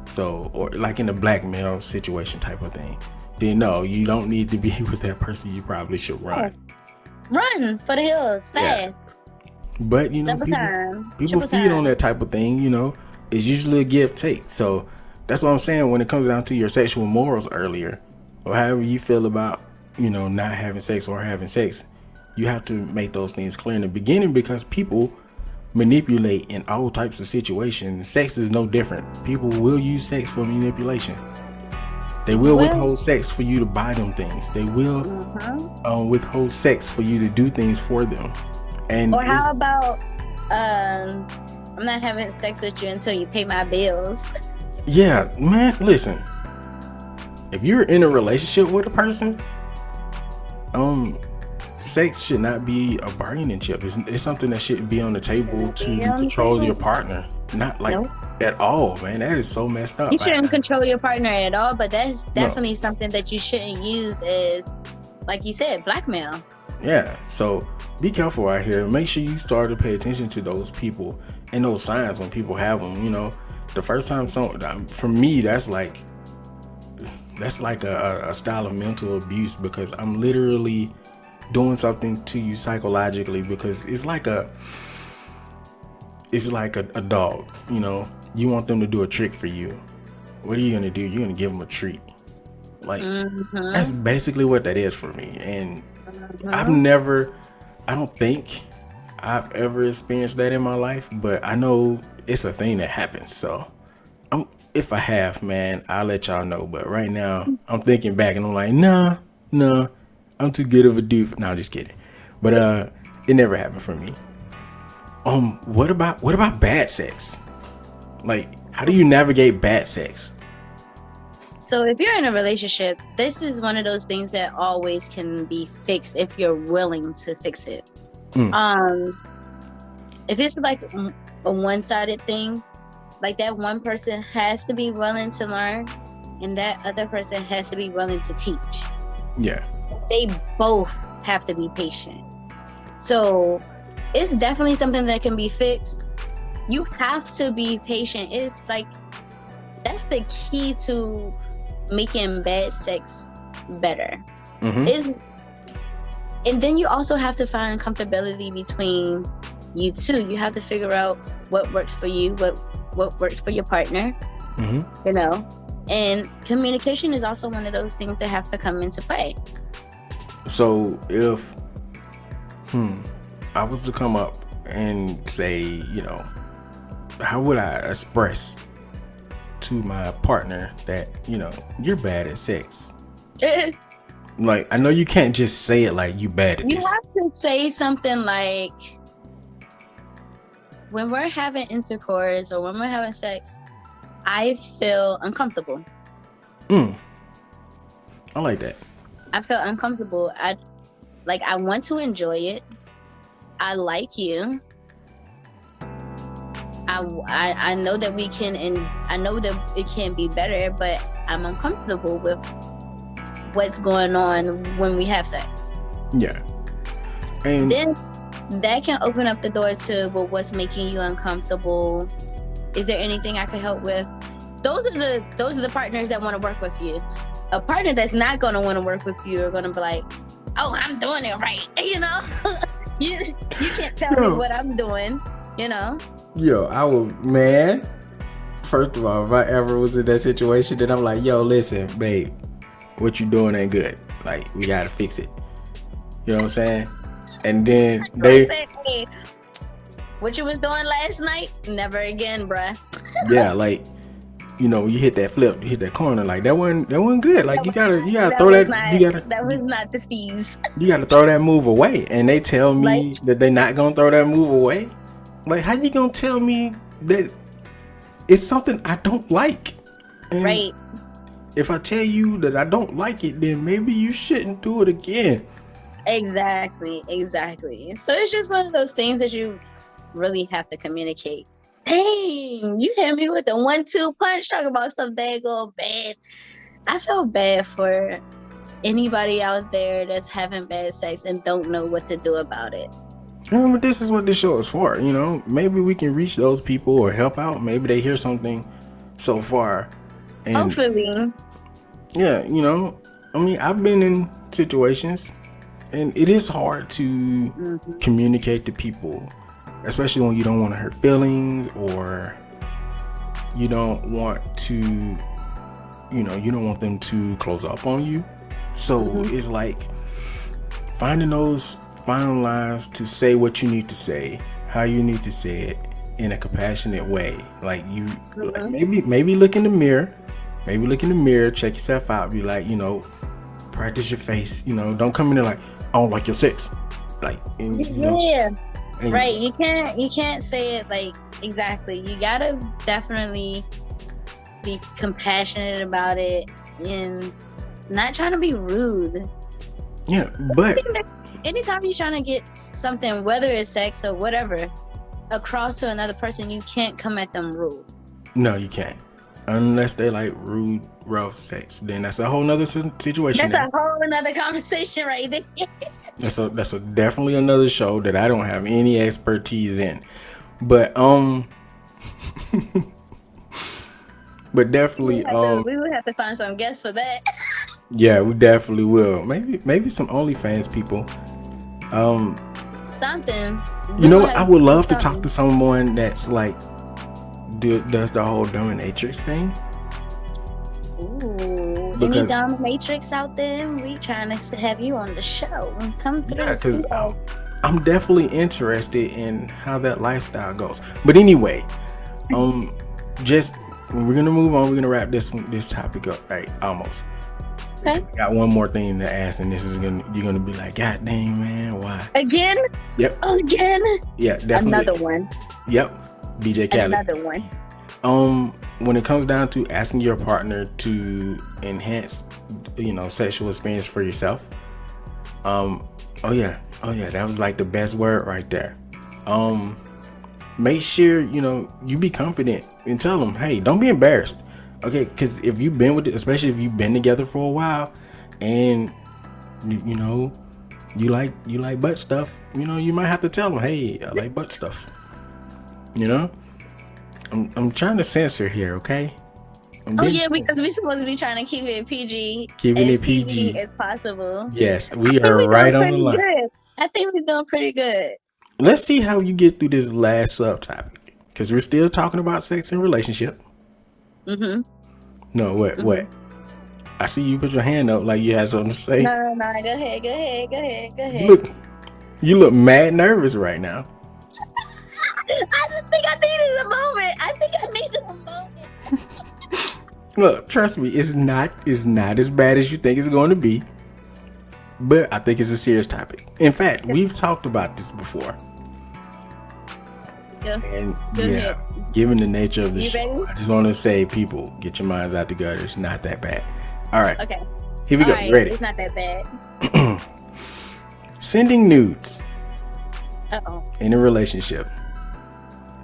So, or like in a blackmail situation type of thing, then no, you don't need to be with that person. You probably should run. Run for the hills, fast. Yeah. But people feed on that type of thing. It's usually a give take. So that's what I'm saying when it comes down to your sexual morals earlier, or however you feel about not having sex or having sex. You have to make those things clear in the beginning, because people manipulate in all types of situations. Sex is no different. People will use sex for manipulation. They will withhold sex for you to buy them things. They will withhold sex for you to do things for them. And or how about I'm not having sex with you until you pay my bills? Yeah, man, listen. if you're in a relationship with a person, sex should not be a bargaining chip. It's something that should be on the table Shouldn't be to on the control your table. partner. Not like No, at all, man. That is so messed you up. shouldn't control your partner at all. But that's No. definitely something that you shouldn't use as, like you said, blackmail. Yeah. So be careful out here. Make sure you start to pay attention to those people and those signs when people have them. You know, the first time for me, that's like a style of mental abuse, because I'm literally doing something to you psychologically, because it's like a dog, you know. You want them to do a trick for you. What are you gonna do? You're gonna give them a treat. Like, that's basically what that is for me. And I don't think I've ever experienced that in my life, but I know it's a thing that happens. So if I have, man, I'll let y'all know. But right now I'm thinking back and I'm like, nah, I'm too good of a dude. No, I'm just kidding. But it never happened for me. What about bad sex? Like, how do you navigate bad sex? So if you're in a relationship, this is one of those things that always can be fixed if you're willing to fix it. If it's like a one-sided thing, like that one person has to be willing to learn and that other person has to be willing to teach. Yeah. They both have to be patient. So it's definitely something that can be fixed. You have to be patient. It's like, that's the key to making bad sex better. And then you also have to find comfortability between you two. You have to figure out what works for you, what works for your partner, you know. And communication is also one of those things that have to come into play. So if I was to come up and say, you know, how would I express to my partner that, you know, you're bad at sex? Like, I know you can't just say it like you bad at You this. have to say something like, when we're having intercourse or when we're having sex, I feel uncomfortable. I like that. I feel uncomfortable. I want to enjoy it. I like you. I know that we can, and I know that it can be better, but I'm uncomfortable with what's going on when we have sex. Yeah. And then that can open up the door to, well, what's making you uncomfortable? Is there anything I could help with? Those are the partners that want to work with you. A partner that's not going to want to work with you are going to be like, oh, I'm doing it right. You know, you can't tell me what I'm doing, you know? Yo, man, first of all, if I ever was in that situation, then I'm like, yo, listen, babe, what you doing ain't good. Like, we got to fix it. You know what I'm saying? And then what you was doing last night? Never again, bruh. Yeah, like, you know, you hit that flip, you hit that corner, like that wasn't good. Like, you gotta throw that. That was not the steez. You gotta throw that move away. And they tell me that they're not gonna throw that move away. Like, how you gonna tell me that it's something I don't like? And right. If I tell you that I don't like it, then maybe you shouldn't do it again. Exactly. So it's just one of those things that you really have to communicate. Dang, you hit me with the 1-2 punch. Talk about some daggone bad. I feel bad for anybody out there that's having bad sex and don't know what to do about it. But this is what this show is for, you know. Maybe we can reach those people or help out. Maybe they hear something so far. And hopefully. Yeah, you know, I mean, I've been in situations and it is hard to communicate to people, especially when you don't want to hurt feelings or you don't want to, you know, you don't want them to close up on you. So it's like finding those final lines to say what you need to say, how you need to say it in a compassionate way. Like you, like maybe look in the mirror, check yourself out, be like, you know, practice your face, you know, don't come in there like, I don't like your sex. Like, and, you know, right. You can't say it like exactly. You gotta definitely be compassionate about it and not trying to be rude. Yeah, but Anytime you're trying to get something, whether it's sex or whatever, across to another person, you can't come at them rude. no, you can't. Unless they like rude, rough sex. Then that's a whole nother situation. That's a whole another conversation right there. That's a definitely another show that I don't have any expertise in. But but definitely We would have to find some guests for that. yeah, we definitely will. Maybe some OnlyFans people. Something. You know what? I would love to talk to someone that's like does the whole dominatrix thing. Ooh, any dominatrix out there? We trying to have you on the show. Come through. Yeah, because I'm definitely interested in how that lifestyle goes. But anyway, just we're gonna move on. We're gonna wrap this topic up. Right, almost. Okay. Got one more thing to ask, and you're gonna be like, God dang, man, why? Again? Yep. Again? Yeah, definitely. Another one. Yep. DJ Khaled. Another one. When it comes down to asking your partner to enhance, sexual experience for yourself. Oh yeah, that was like the best word right there. Make sure you be confident and tell them, hey, don't be embarrassed. Okay, because if you've been with it, especially if you've been together for a while, and you like butt stuff, you might have to tell them, hey, I like butt stuff. I'm trying to censor here, okay? Because we're supposed to be trying to keep it PG. Keeping it PG as possible. Yes, we are right on the line. Good. I think we're doing pretty good. Let's see how you get through this last subtopic, because we're still talking about sex and relationship. Mm-hmm. No, what? I see you put your hand up like you had something to say. No. Go ahead. Look, you look mad nervous right now. I just think I needed a moment. Look, trust me, it's not as bad as you think it's going to be. But I think it's a serious topic. In fact, we've talked about this before. Yeah. And given the nature of the show, I just want to say, people, get your minds out the gutter. It's not that bad. All right. Okay. Here we go. Right. Ready? It's not that bad. Sending nudes. Uh-oh. In a relationship.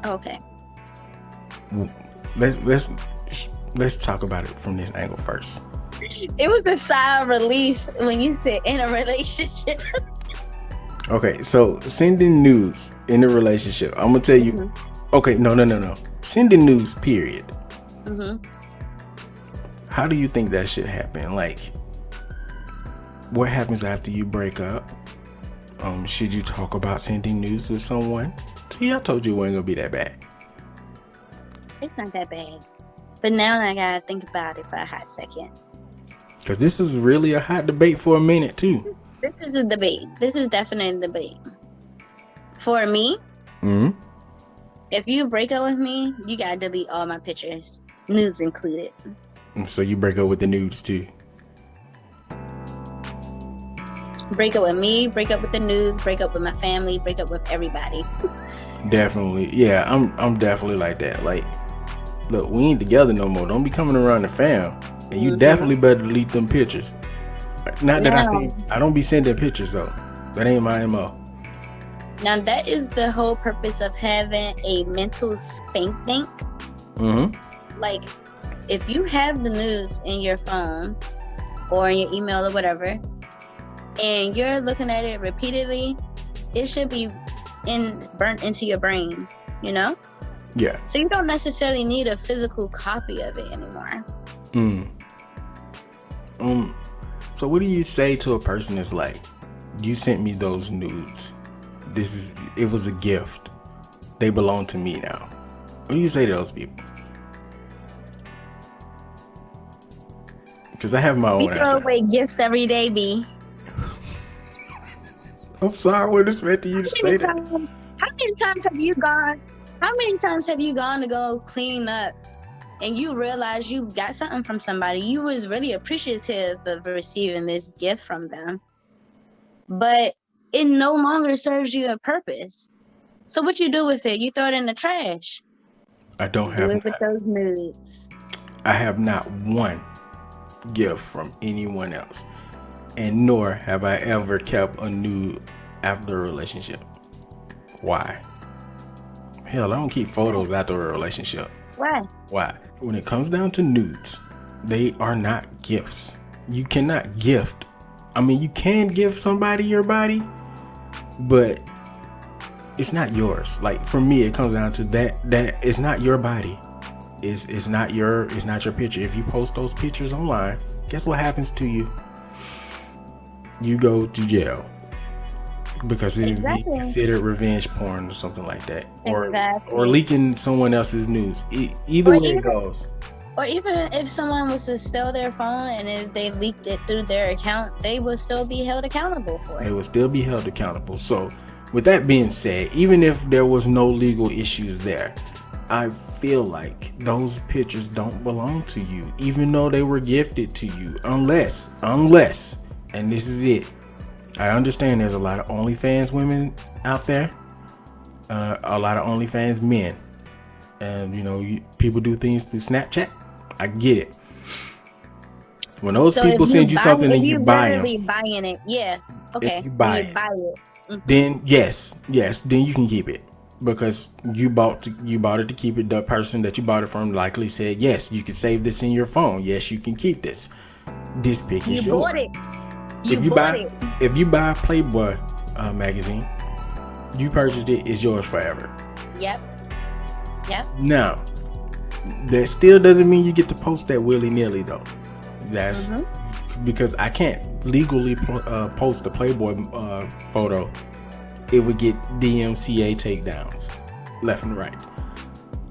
Okay. Let's talk about it from this angle first. It was a sigh of relief when you said in a relationship. Okay, so sending nudes in a relationship. I'm gonna tell you. Mm-hmm. Okay, no. Sending nudes, period. Mm-hmm. How do you think that should happen? Like, what happens after you break up? Should you talk about sending nudes with someone? See, I told you it wasn't gonna be that bad. It's not that bad. But now I gotta think about it for a hot second. Because this is really a hot debate for a minute, too. This is a debate. This is definitely a debate. For me, if you break up with me, you gotta delete all my pictures, nudes included. So you break up with the nudes, too? Break up with me, break up with the nudes, break up with my family, break up with everybody. Definitely. Yeah, I'm definitely like that. Like, look, we ain't together no more. Don't be coming around the fam. And you definitely better delete them pictures. Not that I don't be sending pictures though. That ain't my MO. Now that is the whole purpose of having a mental spank bank. Mm-hmm. Like, if you have the news in your phone or in your email or whatever, and you're looking at it repeatedly, it should be burnt into your brain, Yeah. So you don't necessarily need a physical copy of it anymore. So what do you say to a person that's like, you sent me those nudes. It was a gift. They belong to me now. What do you say to those people? Because I have my own answer. We throw away gifts every day, B. I'm sorry, what is meant to you to say that? How many times have you gone to go clean up and you realize you got something from somebody? You was really appreciative of receiving this gift from them, but it no longer serves you a purpose. So what you do with it? You throw it in the trash. I don't have with those nudes. I have not one gift from anyone else. And nor have I ever kept a nude after a relationship. Why? Hell, I don't keep photos after a relationship. Why? When it comes down to nudes, they are not gifts. You cannot gift. I mean, you can give somebody your body, but it's not yours. Like for me, it comes down to that it's not your body. It's not your picture. If you post those pictures online, guess what happens to you? You go to jail because it would be considered revenge porn or something like that, or leaking someone else's news. Either way it goes. Or even if someone was to steal their phone and if they leaked it through their account, they would still be held accountable for it. They would still be held accountable. So, with that being said, even if there was no legal issues there, I feel like those pictures don't belong to you, even though they were gifted to you, unless, and this is it. I understand there's a lot of OnlyFans women out there, a lot of OnlyFans men, and people do things through Snapchat. I get it. When those people send you something and you buy them, buying it, yeah, okay. If you buy it, mm-hmm. Then yes, then you can keep it because you bought it to keep it. The person that you bought it from likely said, yes, you can save this in your phone. Yes, you can keep this. This pic is yours. You bought it. If you buy Playboy magazine, you purchased it. It's yours forever. Yep. Now, that still doesn't mean you get to post that willy-nilly though. That's because I can't legally post a Playboy photo. It would get DMCA takedowns left and right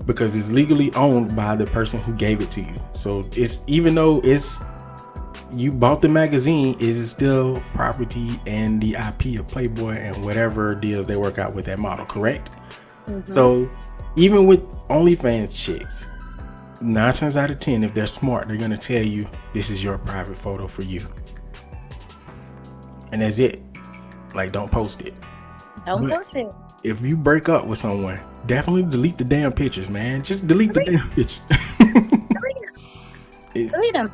because it's legally owned by the person who gave it to you. So it's, even though it's you bought the magazine, it is still property and the IP of Playboy and whatever deals they work out with that model, correct? So even with OnlyFans chicks, 9 times out of 10, if they're smart, they're gonna tell you this is your private photo for you, and that's it. Like, don't post it. Post it. If you break up with someone, definitely delete the damn pictures, man. Just delete the damn pictures. Delete them.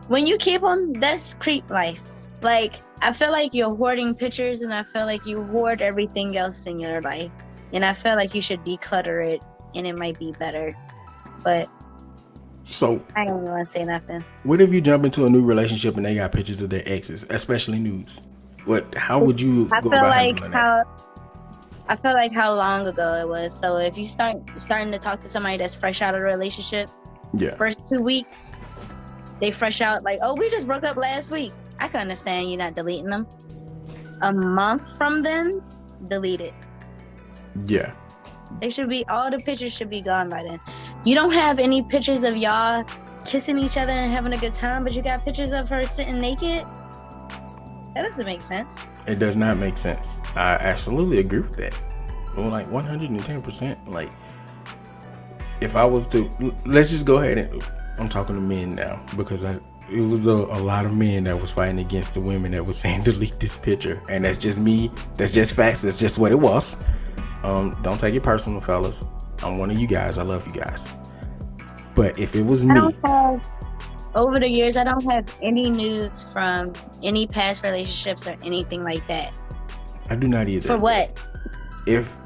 When you keep them, that's creep life. Like, I feel like you're hoarding pictures, and I feel like you hoard everything else in your life. And I feel like you should declutter it, and it might be better. But so I don't want to say nothing. What if you jump into a new relationship and they got pictures of their exes, especially nudes? How would you go about handling that? I feel like how long ago it was. So if you starting to talk to somebody that's fresh out of a relationship, first 2 weeks, they fresh out like, oh, we just broke up last week. I can understand you not deleting them. A month from then, delete it. Yeah. All the pictures should be gone by then. You don't have any pictures of y'all kissing each other and having a good time, but you got pictures of her sitting naked? That doesn't make sense. It does not make sense. I absolutely agree with that. Well, like 110%. Like, if I was to, let's just go ahead and, I'm talking to men now because it was a lot of men that was fighting against the women that was saying delete this picture, and that's just me. That's just facts. That's just what it was. Don't take it personal, fellas. I'm one of you guys. I love you guys. But if it was me, over the years, I don't have any nudes from any past relationships or anything like that. I do not either. For what? If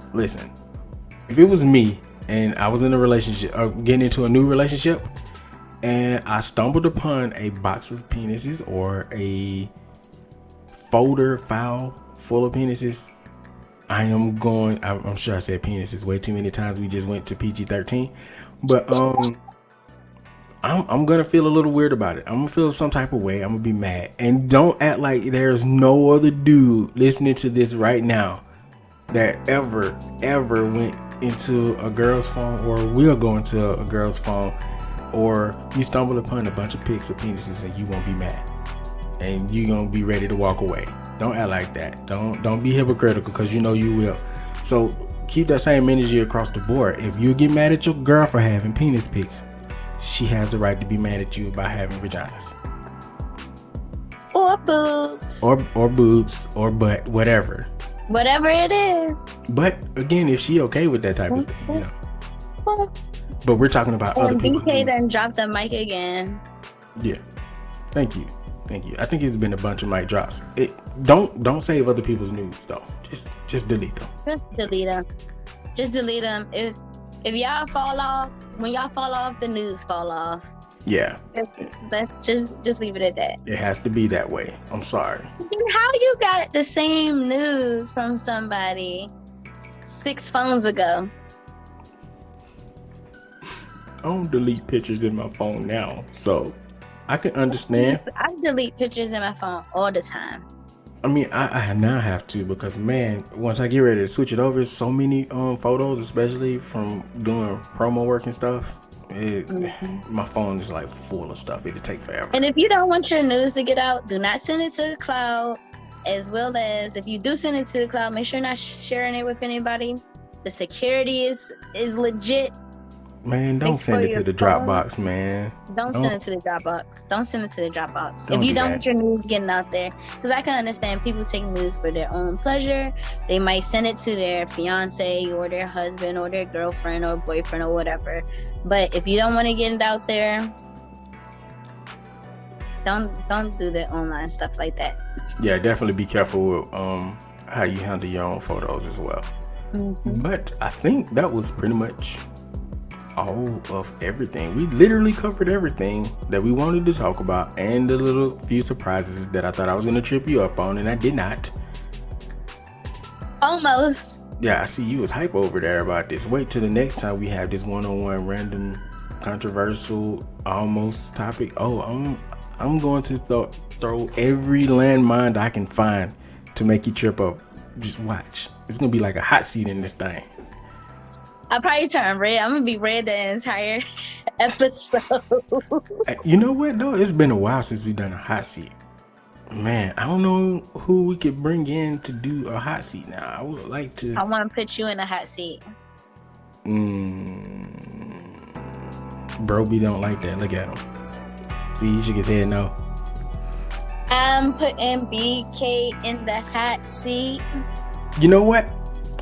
it was me and I was in a relationship or getting into a new relationship, and I stumbled upon a box of penises or a file full of penises, I'm sure I said penises way too many times. We just went to PG-13, but I'm gonna feel a little weird about it. I'm gonna feel some type of way. I'm gonna be mad. And don't act like there's no other dude listening to this right now that ever went into a girl's phone or will go into a girl's phone, or you stumble upon a bunch of pics of penises and you won't be mad and you gonna be ready to walk away. Don't act like that. Don't be hypocritical, because you know you will. So keep that same energy across the board. If you get mad at your girl for having penis pics, she has the right to be mad at you about having vaginas. Or boobs. Or boobs or butt, whatever. Whatever it is. But again, if she okay with that type of thing, you know. But we're talking about other people. BK then dropped the mic again. Yeah. Thank you. I think it's been a bunch of mic drops. Don't save other people's nudes though. Just delete them. Just delete them. If y'all fall off, when y'all fall off, the news fall off. Yeah. Let's just leave it at that. It has to be that way. I'm sorry. How you got the same news from somebody 6 phones ago? I don't delete pictures in my phone now, so I can understand. I delete pictures in my phone all the time. I mean, I now have to, because man, once I get ready to switch it over, so many photos, especially from doing promo work and stuff. My phone is like full of stuff. It'll take forever. And if you don't want your news to get out, do not send it to the cloud. As well as if you do send it to the cloud, make sure you're not sharing it with anybody. The security is legit. Man, don't send it to the Dropbox, man. Don't send it to the Dropbox. Don't send it to the Dropbox. Don't if you do don't that. want your news getting out there, because I can understand people take news for their own pleasure. They might send it to their fiance or their husband or their girlfriend or boyfriend or whatever. But if you don't want to get it out there, don't do the online stuff like that. Yeah, definitely be careful with how you handle your own photos as well. Mm-hmm. But I think that was pretty much all of everything. We literally covered everything that we wanted to talk about, and the little few surprises that I thought I was going to trip you up on, and I did not. Almost. Yeah, I see you was hype over there about this. Wait till the next time we have this one-on-one random controversial almost topic. Oh, I'm going to throw every landmine I can find to make you trip up. Just watch. It's going to be like a hot seat in this thing. I'll probably turn red. I'm gonna be red the entire episode. You know what though? It's been a while since we've done a hot seat. Man, I don't know who we could bring in to do a hot seat now. I would like to. I want to put you in a hot seat. Broby don't like that. Look at him. See, he shook his head no. I'm putting BK in the hot seat. You know what?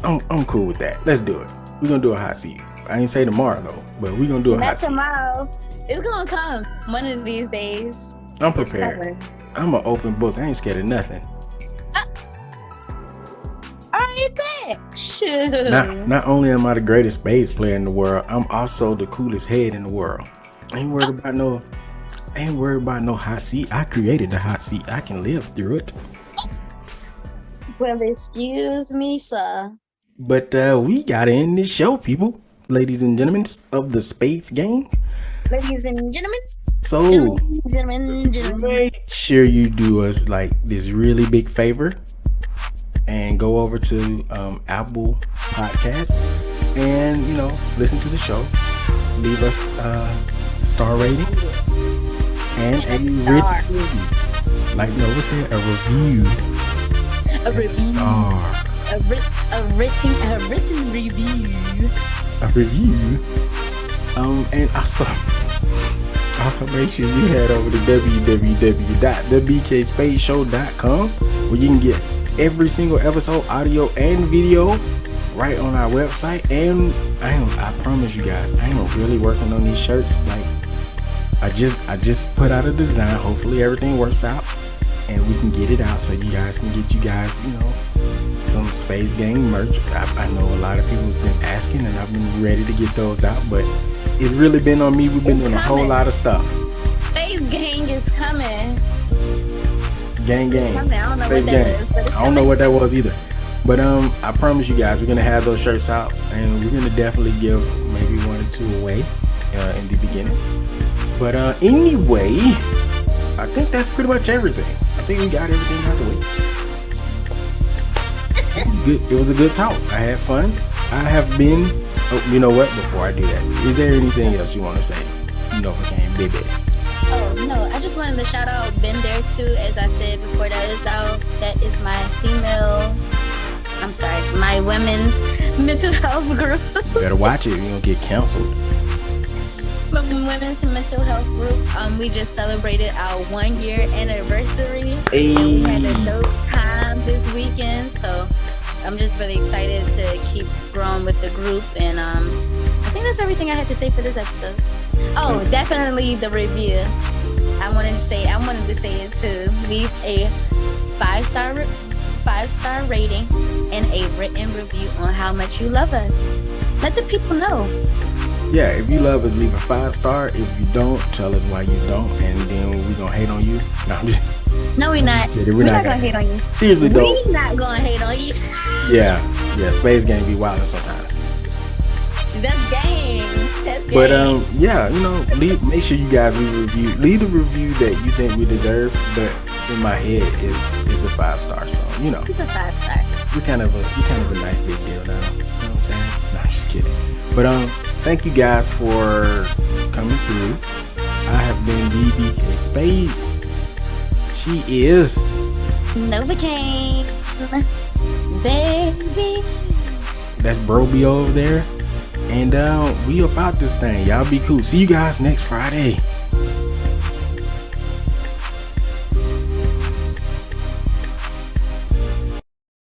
I'm cool with that. Let's do it. We're gonna do a hot seat. I ain't say tomorrow though, but we're gonna do a hot seat. Not tomorrow. It's gonna come one of these days. I'm prepared. I'm an open book. I ain't scared of nothing. Alright then. Shoot. Not only am I the greatest spades player in the world, I'm also the coolest head in the world. I ain't worried about no hot seat. I created the hot seat. I can live through it. Well, excuse me, sir. But we gotta end this show, people. Ladies and gentlemen of the Spades Gang. Ladies and gentlemen. So Gentlemen. make sure you do us like this really big favor and go over to Apple Podcast and listen to the show. Leave us a star rating and a written review. Like Nova said, a review. A review. Star. A written review. A review. And also make sure you head over to www.thebkspadeshow.com where you can get every single episode, audio and video, right on our website. And I promise you guys, I am really working on these shirts. Like I just put out a design. Hopefully everything works out and we can get it out so you guys can get some Spades Gang merch. I know a lot of people have been asking and I've been ready to get those out, but it's really been on me. We've been doing a whole lot of stuff. Spades Gang is coming. Gang. I don't know Spades what that Gang. is, but it's I don't know coming. what that was either. But I promise you guys, we're gonna have those shirts out and we're gonna definitely give maybe 1 or 2 away in the beginning. But anyway, I think that's pretty much everything. I think we got everything out the way. It was a good talk. I had fun. I have been. Oh, you know what? Before I do that, is there anything else you want to say? Novacaine, baby. Oh no, I just wanted to shout out Been There Too. As I said before, that is out. That is my women's mental health group. You better watch it. You're gonna get canceled. Women's mental health group. We just celebrated our 1-year anniversary. Hey. And we had a dope time this weekend. So I'm just really excited to keep growing with the group. And I think that's everything I had to say for this episode. Oh, definitely the review. I wanted to say it to leave a 5-star rating and a written review on how much you love us. Let the people know. Yeah, if you love us, leave a 5-star. If you don't, tell us why you don't, and then we're gonna hate on you. No, I'm just. No, we're not. We're not gonna hate on you. Seriously, though. We're not gonna hate on you. Yeah, Space Game be wildin' sometimes. That's game. But yeah, you know, make sure you guys leave a review. Leave a review that you think we deserve. But in my head, it's a 5-star. So you know, it's a 5-star. We're kind of a nice big deal now. You know what I'm saying? No, I'm just kidding. But thank you guys for coming through. I have been BBK Spades. She is Novacaine, baby. That's Broby over there. And we about this thing. Y'all be cool. See you guys next Friday.